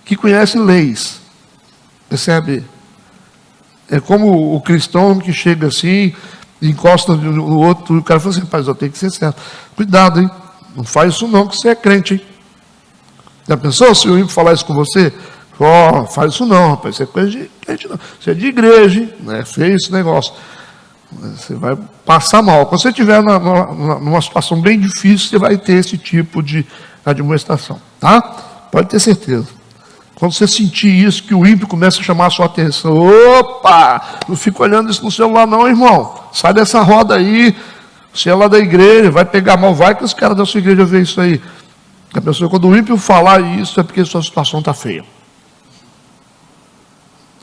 S1: que conhece leis. Percebe? É como o cristão que chega assim, encosta no outro, e o cara fala assim: rapaz, eu tenho que ser certo. Cuidado, hein? Não faz isso não, que você é crente, hein? Já pensou se o ímpio falar isso com você? Faz isso não, rapaz, isso é coisa de crente não. Isso é de igreja, hein? Não é feio esse negócio. Você vai passar mal. Quando você estiver numa situação bem difícil, você vai ter esse tipo de admoestação, tá? Pode ter certeza. Quando você sentir isso, que o ímpio começa a chamar a sua atenção, opa, não fica olhando isso no celular não, irmão. Sai dessa roda aí, você é lá da igreja, vai pegar mal, vai que os caras da sua igreja veem isso aí. A pessoa, quando o ímpio falar isso, é porque a sua situação está feia.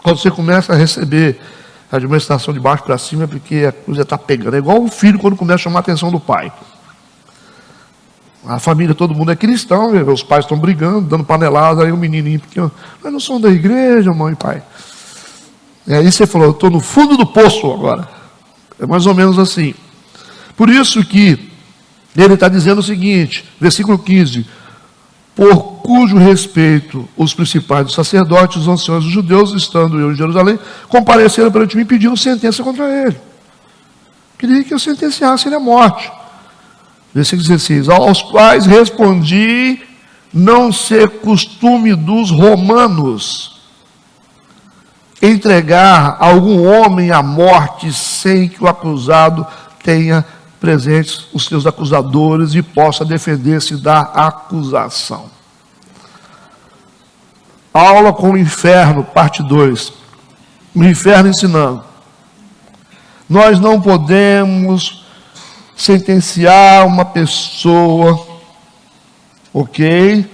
S1: Quando você começa a receber a admoestação de baixo para cima, é porque a coisa está pegando. É igual o filho quando começa a chamar a atenção do pai. A família, todo mundo é cristão, os pais estão brigando, dando panelada, aí o menininho pequeno, mas não são da igreja, mãe e pai. E aí você falou: eu estou no fundo do poço agora. É mais ou menos assim. Por isso que ele está dizendo o seguinte, versículo 15: por por cujo respeito os principais dos sacerdotes, os anciões dos judeus, estando eu em Jerusalém, compareceram perante mim pedindo sentença contra ele. Queria que eu sentenciasse ele à morte. Versículo 16, aos quais respondi não ser costume dos romanos entregar algum homem à morte sem que o acusado tenha presentes os seus acusadores e possa defender-se da acusação. Aula com o inferno, parte 2. O inferno ensinando. Nós não podemos sentenciar uma pessoa, ok?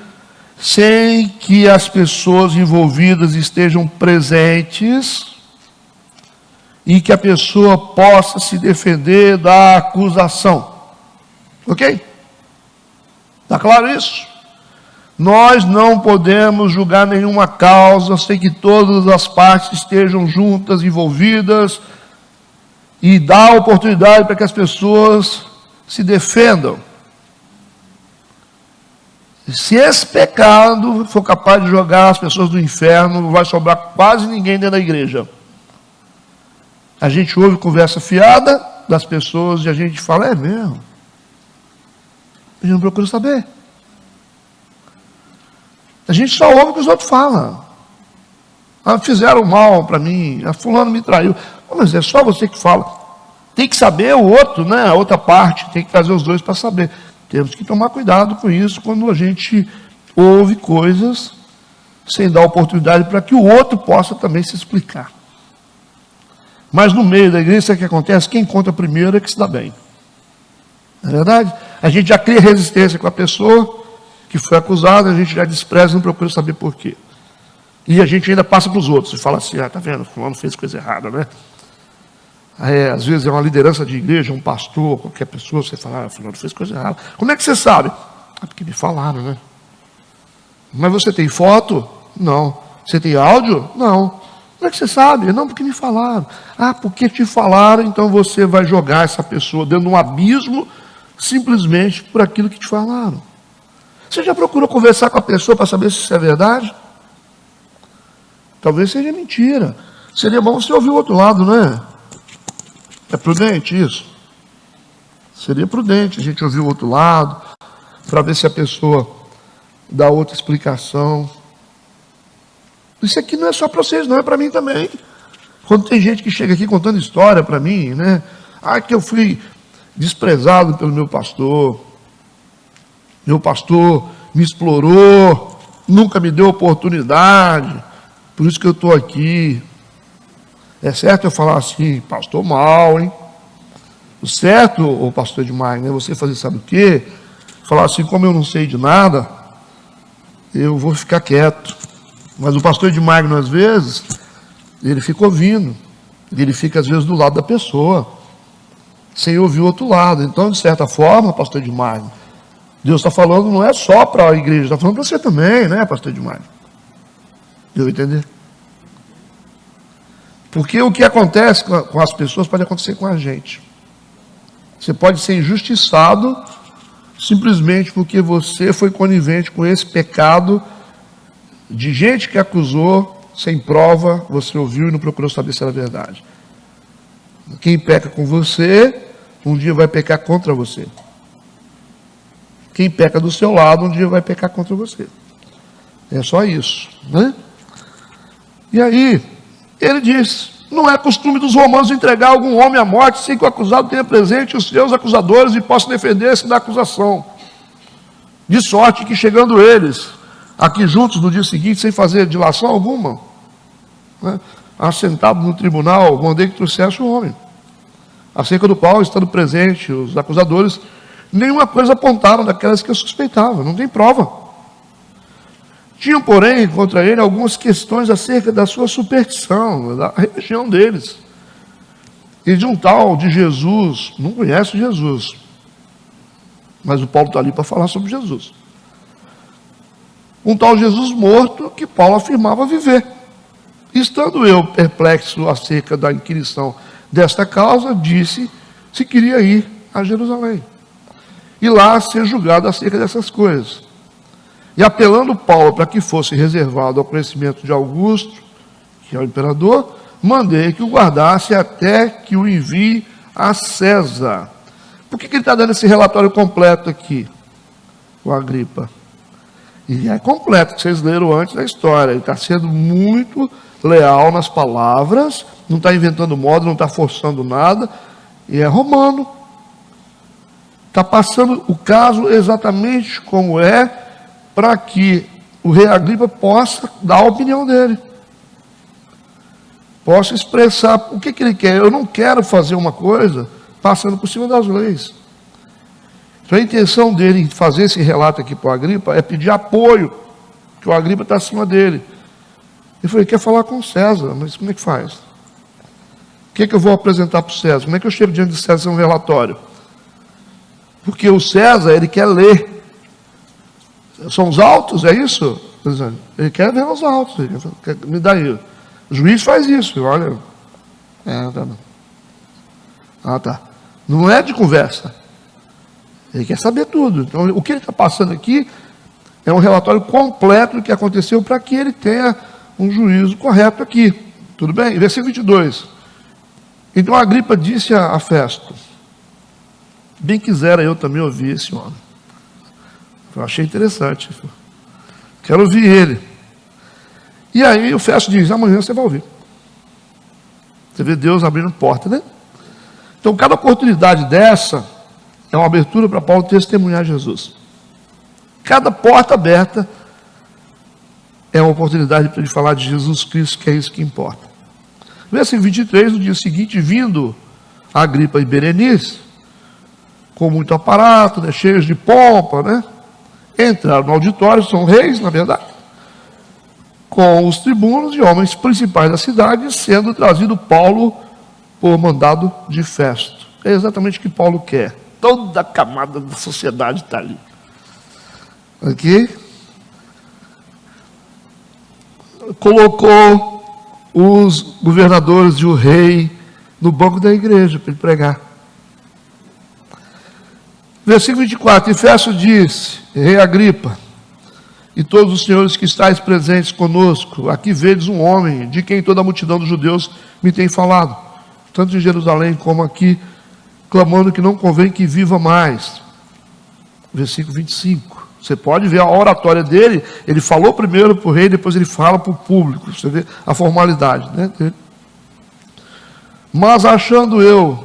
S1: Sem que as pessoas envolvidas estejam presentes e que a pessoa possa se defender da acusação. Ok? Está claro isso? Nós não podemos julgar nenhuma causa sem que todas as partes estejam juntas, envolvidas, e dar oportunidade para que as pessoas se defendam. Se esse pecado for capaz de jogar as pessoas no inferno, não vai sobrar quase ninguém dentro da igreja. A gente ouve conversa fiada das pessoas e a gente fala, é mesmo? A gente não procura saber. A gente só ouve o que os outros falam. Ah, fizeram mal para mim, a fulano me traiu. Mas é só você que fala. Tem que saber o outro, né? A outra parte, tem que trazer os dois para saber. Temos que tomar cuidado com isso quando a gente ouve coisas sem dar oportunidade para que o outro possa também se explicar. Mas no meio da igreja, o que acontece? Quem conta primeiro é que se dá bem. Não é verdade? A gente já cria resistência com a pessoa que foi acusada, a gente já despreza e não procura saber por quê. E a gente ainda passa para os outros e fala assim, tá vendo, fulano fez coisa errada, né? Às vezes é uma liderança de igreja, um pastor, qualquer pessoa, você fala, fulano fez coisa errada. Como é que você sabe? Porque me falaram, né? Mas você tem foto? Não. Você tem áudio? Não. Como é que você sabe? Não, porque me falaram. Ah, porque te falaram, então você vai jogar essa pessoa dentro de um abismo simplesmente por aquilo que te falaram. Você já procurou conversar com a pessoa para saber se isso é verdade? Talvez seja mentira. Seria bom você ouvir o outro lado, não é? É prudente isso? Seria prudente a gente ouvir o outro lado, para ver se a pessoa dá outra explicação. Isso aqui não é só para vocês, não, é para mim também. Quando tem gente que chega aqui contando história para mim, né? Ah, que eu fui desprezado pelo meu pastor me explorou, nunca me deu oportunidade, por isso que eu estou aqui. É certo eu falar assim, pastor mal, hein? O certo, o pastor Edmar, né? Você fazer sabe o quê? Falar assim, como eu não sei de nada, eu vou ficar quieto. Mas o pastor Edmar, às vezes, ele fica ouvindo. Ele fica, às vezes, do lado da pessoa, sem ouvir o outro lado. Então, de certa forma, pastor Edmar, Deus está falando, não é só para a igreja, está falando para você também, né, pastor Edmar? Deu a entender? Porque o que acontece com as pessoas pode acontecer com a gente. Você pode ser injustiçado simplesmente porque você foi conivente com esse pecado de gente que acusou sem prova, você ouviu e não procurou saber se era verdade. Quem peca com você, um dia vai pecar contra você. Quem peca do seu lado, um dia vai pecar contra você. É só isso, né? E aí, ele diz, não é costume dos romanos entregar algum homem à morte sem que o acusado tenha presente os seus acusadores e possa defender-se da acusação. De sorte que chegando eles aqui juntos no dia seguinte, sem fazer dilação alguma, né, assentado no tribunal, mandei que trouxesse o homem, acerca do qual, estando presente os acusadores, nenhuma coisa apontaram daquelas que eu suspeitava, não tem prova. Tinham, porém, contra ele algumas questões acerca da sua superstição, da religião deles. E de um tal de Jesus, não conhece Jesus, mas o Paulo está ali para falar sobre Jesus. Um tal Jesus morto que Paulo afirmava viver. Estando eu perplexo acerca da inquirição desta causa, disse se queria ir a Jerusalém e lá ser julgado acerca dessas coisas. E apelando Paulo para que fosse reservado ao conhecimento de Augusto, que é o imperador, mandei que o guardasse até que o envie a César. Por que ele está dando esse relatório completo aqui, o Agripa? E é completo, que vocês leram antes da história. Ele está sendo muito leal nas palavras, não está inventando moda, não está forçando nada, e é romano. Está passando o caso exatamente como é, para que o rei Agripa possa dar a opinião dele. Possa expressar o que ele quer. Eu não quero fazer uma coisa passando por cima das leis. Então a intenção dele em fazer esse relato aqui para o Agripa é pedir apoio, que o Agripa está acima dele. Ele falou, ele quer falar com o César, mas como é que faz? O que é que eu vou apresentar para o César? Como é que eu chego diante de César um relatório? Porque o César, ele quer ler. São os autos, é isso? Ele quer ver os autos. Ele quer, me dá aí. O juiz faz isso, olha. Tá. Não é de conversa. Ele quer saber tudo. Então, o que ele está passando aqui é um relatório completo do que aconteceu para que ele tenha um juízo correto aqui. Tudo bem? Versículo 22. Então Agripa disse a Festo, bem quisera eu também ouvir esse homem. Eu achei interessante. Quero ouvir ele. E aí o Festo diz, amanhã você vai ouvir. Você vê Deus abrindo porta, né? Então cada oportunidade dessa é uma abertura para Paulo testemunhar Jesus. Cada porta aberta é uma oportunidade para ele falar de Jesus Cristo, que é isso que importa. Versículo 23, no dia seguinte, vindo Agripa e Berenice, com muito aparato, né, cheios de pompa, né? Entraram no auditório, são reis, na verdade, com os tribunos e homens principais da cidade, sendo trazido Paulo por mandado de Festo. É exatamente o que Paulo quer. Toda a camada da sociedade está ali. Aqui. Colocou os governadores e o rei no banco da igreja para ele pregar. Versículo 24, e Festo disse, rei Agripa, e todos os senhores que estáis presentes conosco, aqui vedes um homem, de quem toda a multidão dos judeus me tem falado, tanto em Jerusalém como aqui, clamando que não convém que viva mais. Versículo 25, você pode ver a oratória dele, ele falou primeiro para o rei, depois ele fala para o público, você vê a formalidade, né, dele. Mas achando eu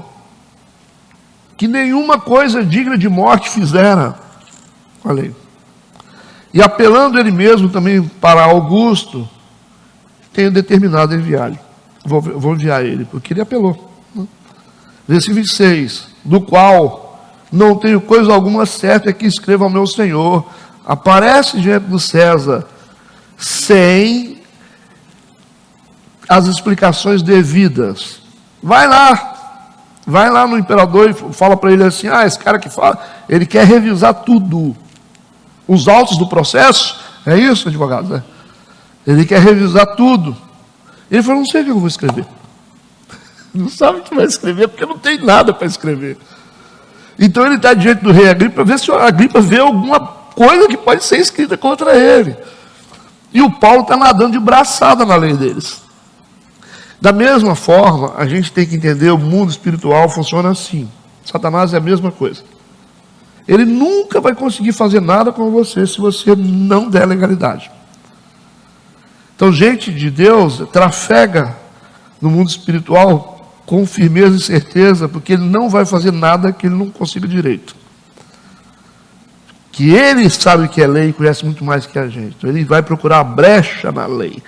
S1: que nenhuma coisa digna de morte fizera, falei, e apelando ele mesmo também para Augusto, tenho determinado enviar-lhe, vou enviar ele, porque ele apelou. Versículo 26, do qual não tenho coisa alguma certa que escreva ao meu Senhor, aparece diante do César, sem as explicações devidas. Vai lá no imperador e fala para ele assim, esse cara que fala, ele quer revisar tudo. Os autos do processo, é isso, advogado, né? Ele quer revisar tudo. Ele falou, não sei o que eu vou escrever. Não sabe o que vai escrever, porque não tem nada para escrever. Então ele está diante do rei Agripa, para ver se o Agripa vê alguma coisa que pode ser escrita contra ele. E o Paulo está nadando de braçada na lei deles. Da mesma forma, a gente tem que entender, o mundo espiritual funciona assim. Satanás é a mesma coisa. Ele nunca vai conseguir fazer nada com você se você não der legalidade. Então, gente de Deus trafega no mundo espiritual com firmeza e certeza, porque ele não vai fazer nada que ele não consiga direito. Que ele sabe o que é lei e conhece muito mais que a gente. Então, ele vai procurar a brecha na lei.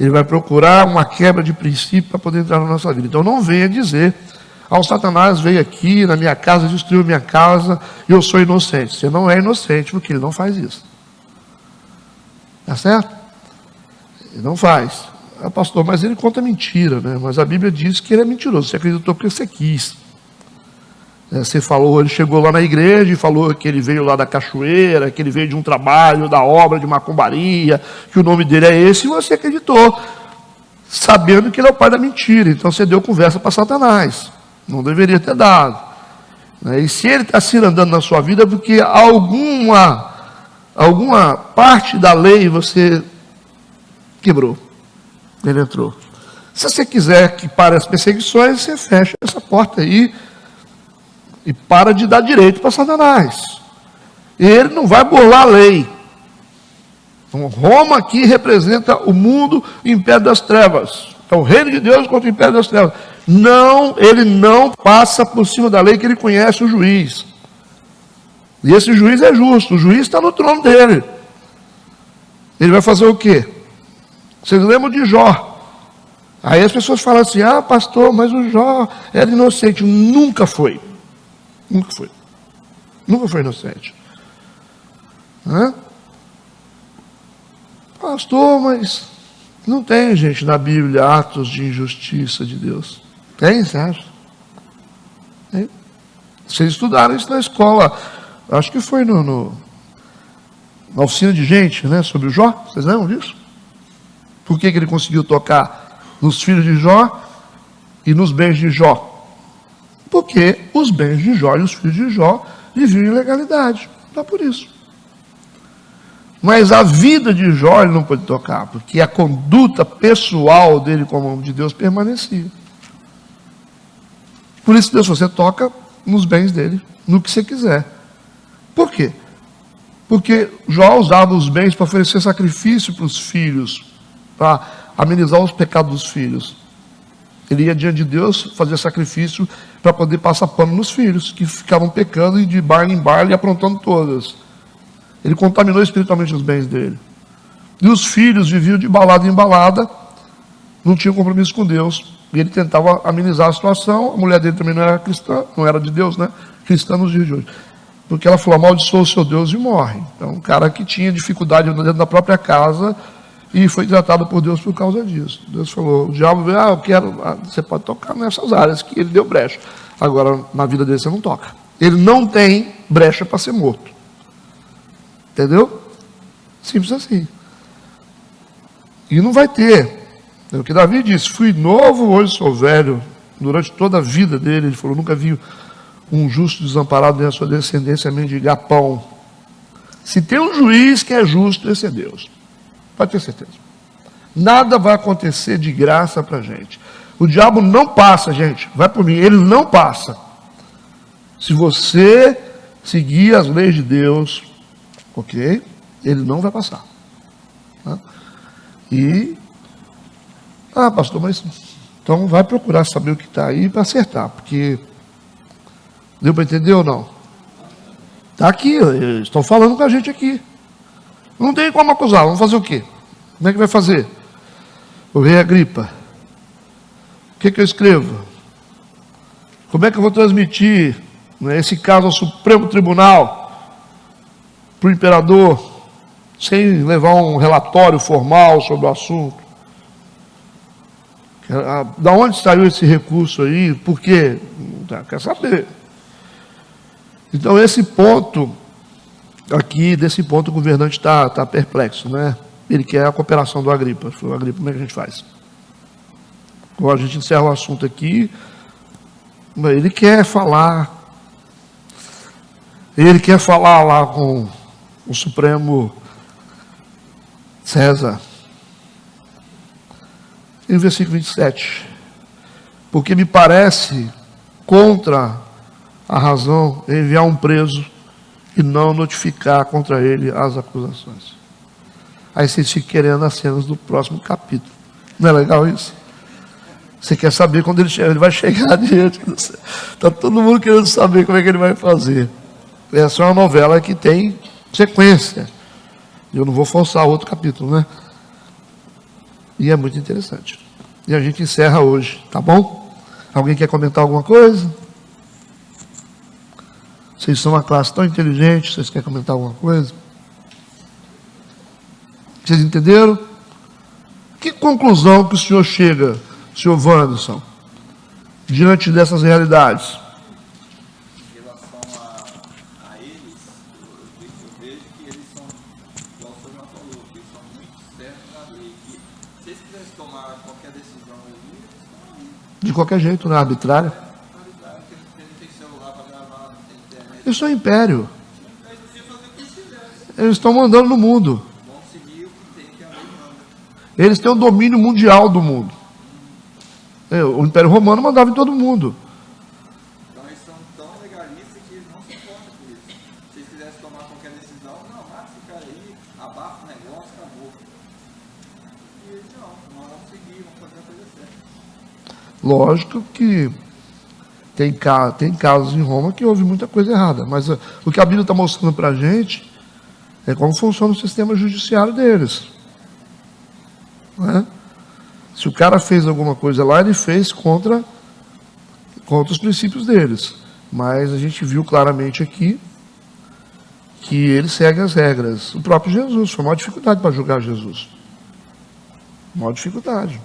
S1: Ele vai procurar uma quebra de princípio para poder entrar na nossa vida. Então não venha dizer, o Satanás veio aqui na minha casa, destruiu minha casa, e eu sou inocente. Você não é inocente, porque ele não faz isso. Tá certo? Ele não faz. Pastor, mas ele conta mentira, né? Mas a Bíblia diz que ele é mentiroso. Você acreditou porque você quis. Você falou, ele chegou lá na igreja e falou que ele veio lá da cachoeira, que ele veio de um trabalho, da obra de macumbaria, que o nome dele é esse, e você acreditou, sabendo que ele é o pai da mentira. Então você deu conversa para Satanás. Não deveria ter dado. E se ele está se andando na sua vida, é porque alguma alguma parte da lei você quebrou. Ele entrou. Se você quiser que pare as perseguições, você fecha essa porta aí e para de dar direito para Satanás. Ele não vai burlar a lei. Então, Roma aqui representa o mundo e o império das trevas. É o reino de Deus contra o império das trevas. Não, ele não passa por cima da lei, que ele conhece o juiz. E esse juiz é justo. O juiz está no trono dele. Ele vai fazer o quê? Vocês lembram de Jó? Aí as pessoas falam assim: ah, pastor, mas o Jó era inocente. Nunca foi. Nunca foi. Nunca foi inocente. Hã? Pastor, mas não tem, gente, na Bíblia atos de injustiça de Deus. Tem, você acha? Tem. Vocês estudaram isso na escola. Acho que foi na oficina de gente, né? Sobre o Jó. Vocês lembram disso? Por que ele conseguiu tocar nos filhos de Jó e nos bens de Jó? Porque os bens de Jó e os filhos de Jó viviam em ilegalidade. Só por isso. Mas a vida de Jó ele não pôde tocar, porque a conduta pessoal dele como homem de Deus permanecia. Por isso Deus, você toca nos bens dele, no que você quiser. Por quê? Porque Jó usava os bens para oferecer sacrifício para os filhos, para amenizar os pecados dos filhos. Ele ia diante de Deus fazer sacrifício para poder passar pano nos filhos, que ficavam pecando e de baile em baile e aprontando todas. Ele contaminou espiritualmente os bens dele. E os filhos viviam de balada em balada, não tinham compromisso com Deus. E ele tentava amenizar a situação. A mulher dele também não era cristã, não era de Deus, né? Cristã nos dias de hoje. Porque ela falou: amaldiçoa o seu Deus e morre. Então, um cara que tinha dificuldade dentro da própria casa e foi tratado por Deus por causa disso. Deus falou: o diabo veio, eu quero. Você pode tocar nessas áreas que ele deu brecha. Agora, na vida dele você não toca. Ele não tem brecha para ser morto. Entendeu? Simples assim. E não vai ter. É o que Davi disse: fui novo, hoje sou velho. Durante toda a vida dele, ele falou: nunca vi um justo desamparado nem a sua descendência mendigar pão. Se tem um juiz que é justo, esse é Deus. Pode ter certeza. Nada vai acontecer de graça para a gente. O diabo não passa, gente. Vai por mim, ele não passa. Se você seguir as leis de Deus, ok? Ele não vai passar. Tá? E, pastor, mas então vai procurar saber o que está aí para acertar, porque deu para entender ou não? Está aqui, estão falando com a gente aqui. Não tem como acusar, vamos fazer o quê? Como é que vai fazer? O rei Agripa, o que eu escrevo? Como é que eu vou transmitir, né, esse caso ao Supremo Tribunal, para o imperador, sem levar um relatório formal sobre o assunto? Da onde saiu esse recurso aí? Por quê? Quer saber. Então, esse ponto aqui, desse ponto, o governante está perplexo, né? Ele quer a cooperação do Agripa. O Agripa, como é que a gente faz? Agora a gente encerra o assunto aqui. Ele quer falar. Ele quer falar lá com o Supremo César. E no versículo 27. Porque me parece contra a razão enviar um preso e não notificar contra ele as acusações. Aí vocês ficam querendo as cenas do próximo capítulo. Não é legal isso? Você quer saber quando ele chega, ele vai chegar diante do céu. Está todo mundo querendo saber como é que ele vai fazer. Essa é uma novela que tem sequência. Eu não vou forçar outro capítulo, né? E é muito interessante. E a gente encerra hoje, tá bom? Alguém quer comentar alguma coisa? Vocês são uma classe tão inteligente, vocês querem comentar alguma coisa? Vocês entenderam? Que conclusão que o senhor chega, senhor Wanderson, diante dessas realidades?
S2: Em relação a eles, eu vejo que eles são, igual o senhor já falou, que eles são muito certos na lei. Que se eles quisessem tomar qualquer decisão ali, eles estão aí.
S1: De qualquer jeito, né? Arbitrária.
S2: Porque não tem celular para gravar, não tem internet.
S1: Isso é império.
S2: Eles podiam fazer o que eles quisessem.
S1: Eles estão mandando no mundo.
S2: Vão seguir o que tem que a lei manda.
S1: Eles têm o domínio mundial do mundo. O Império Romano mandava em todo mundo.
S2: Então eles são tão legalistas que eles não se importam por isso. Se eles quisessem tomar qualquer decisão, não, mata esse cara aí, abafa o negócio, acabou. E eles não, nós vamos seguir, vamos fazer a coisa certa.
S1: Lógico que tem casos em Roma que houve muita coisa errada, mas o que a Bíblia está mostrando para a gente é como funciona o sistema judiciário deles. Não é? Se o cara fez alguma coisa lá, ele fez contra os princípios deles. Mas a gente viu claramente aqui que ele segue as regras. O próprio Jesus, foi uma dificuldade para julgar Jesus. Uma dificuldade.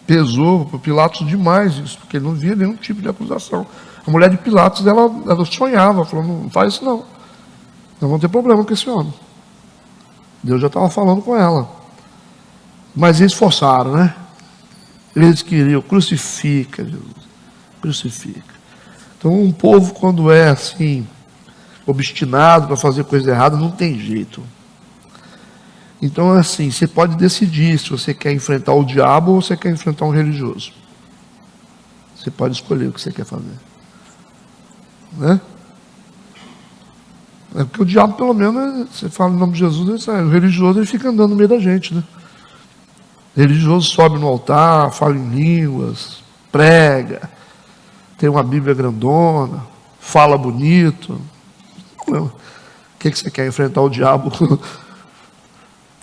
S1: Pesou para Pilatos demais isso, porque ele não via nenhum tipo de acusação. A mulher de Pilatos, ela sonhava, falou, não faz isso não. Não vamos ter problema com esse homem. Deus já estava falando com ela. Mas eles forçaram, né? Eles queriam, crucifica, Jesus, crucifica. Então, um povo, quando é assim, obstinado para fazer coisa errada, não tem jeito. Então, assim, você pode decidir se você quer enfrentar o diabo ou você quer enfrentar um religioso. Você pode escolher o que você quer fazer. Né? É porque o diabo, pelo menos, você fala em nome de Jesus, ele sai. O religioso, ele fica andando no meio da gente, né? O religioso sobe no altar, fala em línguas, prega, tem uma Bíblia grandona, fala bonito. O que você quer? Enfrentar o diabo,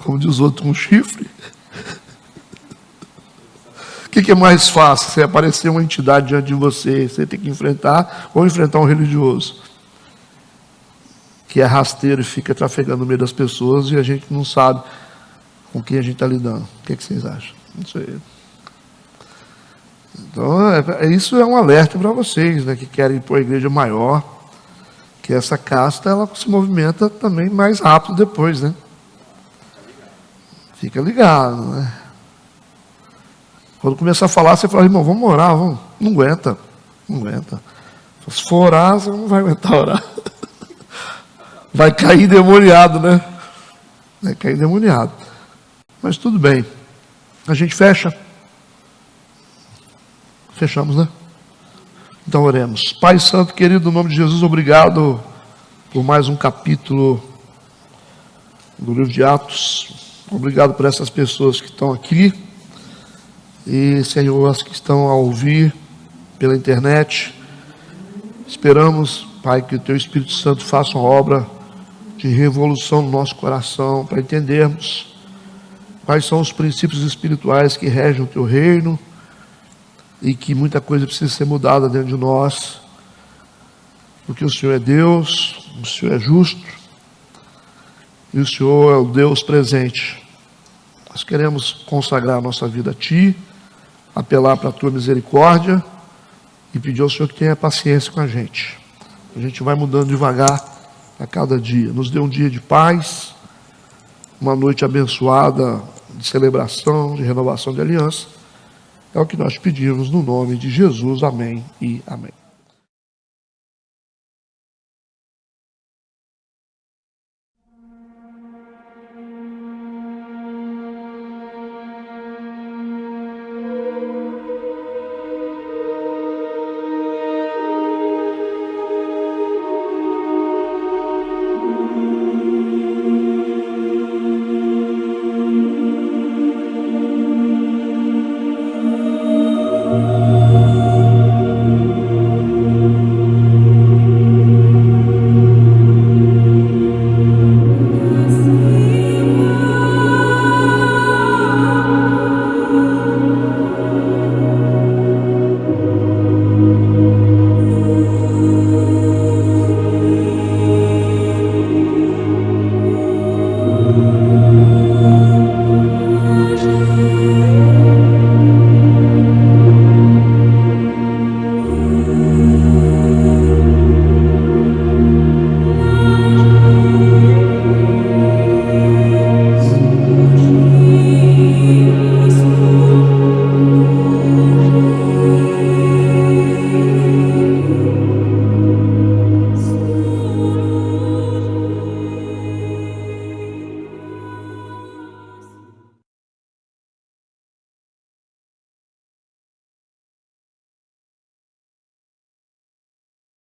S1: como diz outro, com um chifre? O que é mais fácil? Você aparecer uma entidade diante de você, você tem que enfrentar, ou enfrentar um religioso, que é rasteiro e fica trafegando no meio das pessoas e a gente não sabe com quem a gente está lidando. O que vocês acham? Não sei. Então, isso é um alerta para vocês, né, que querem ir para a igreja maior, que essa casta, ela se movimenta também mais rápido depois, né? Fica ligado, né? Quando começar a falar, você fala, irmão, vamos orar, vamos. Não aguenta, não aguenta. Se for orar, você não vai aguentar orar. Vai cair demoniado, né? Vai cair demoniado. Mas tudo bem. A gente fecha. Fechamos, né? Então oremos. Pai Santo, querido, no nome de Jesus, obrigado por mais um capítulo do livro de Atos. Obrigado por essas pessoas que estão aqui. E, Senhor, as que estão a ouvir pela internet. Esperamos, Pai, que o Teu Espírito Santo faça uma obra de revolução no nosso coração, para entendermos quais são os princípios espirituais que regem o Teu reino e que muita coisa precisa ser mudada dentro de nós, porque o Senhor é Deus, o Senhor é justo e o Senhor é o Deus presente. Nós queremos consagrar a nossa vida a Ti, apelar para a Tua misericórdia e pedir ao Senhor que tenha paciência com a gente. A gente vai mudando devagar a cada dia. Nos dê um dia de paz, uma noite abençoada de celebração, de renovação de aliança. É o que nós pedimos no nome de Jesus. Amém e amém.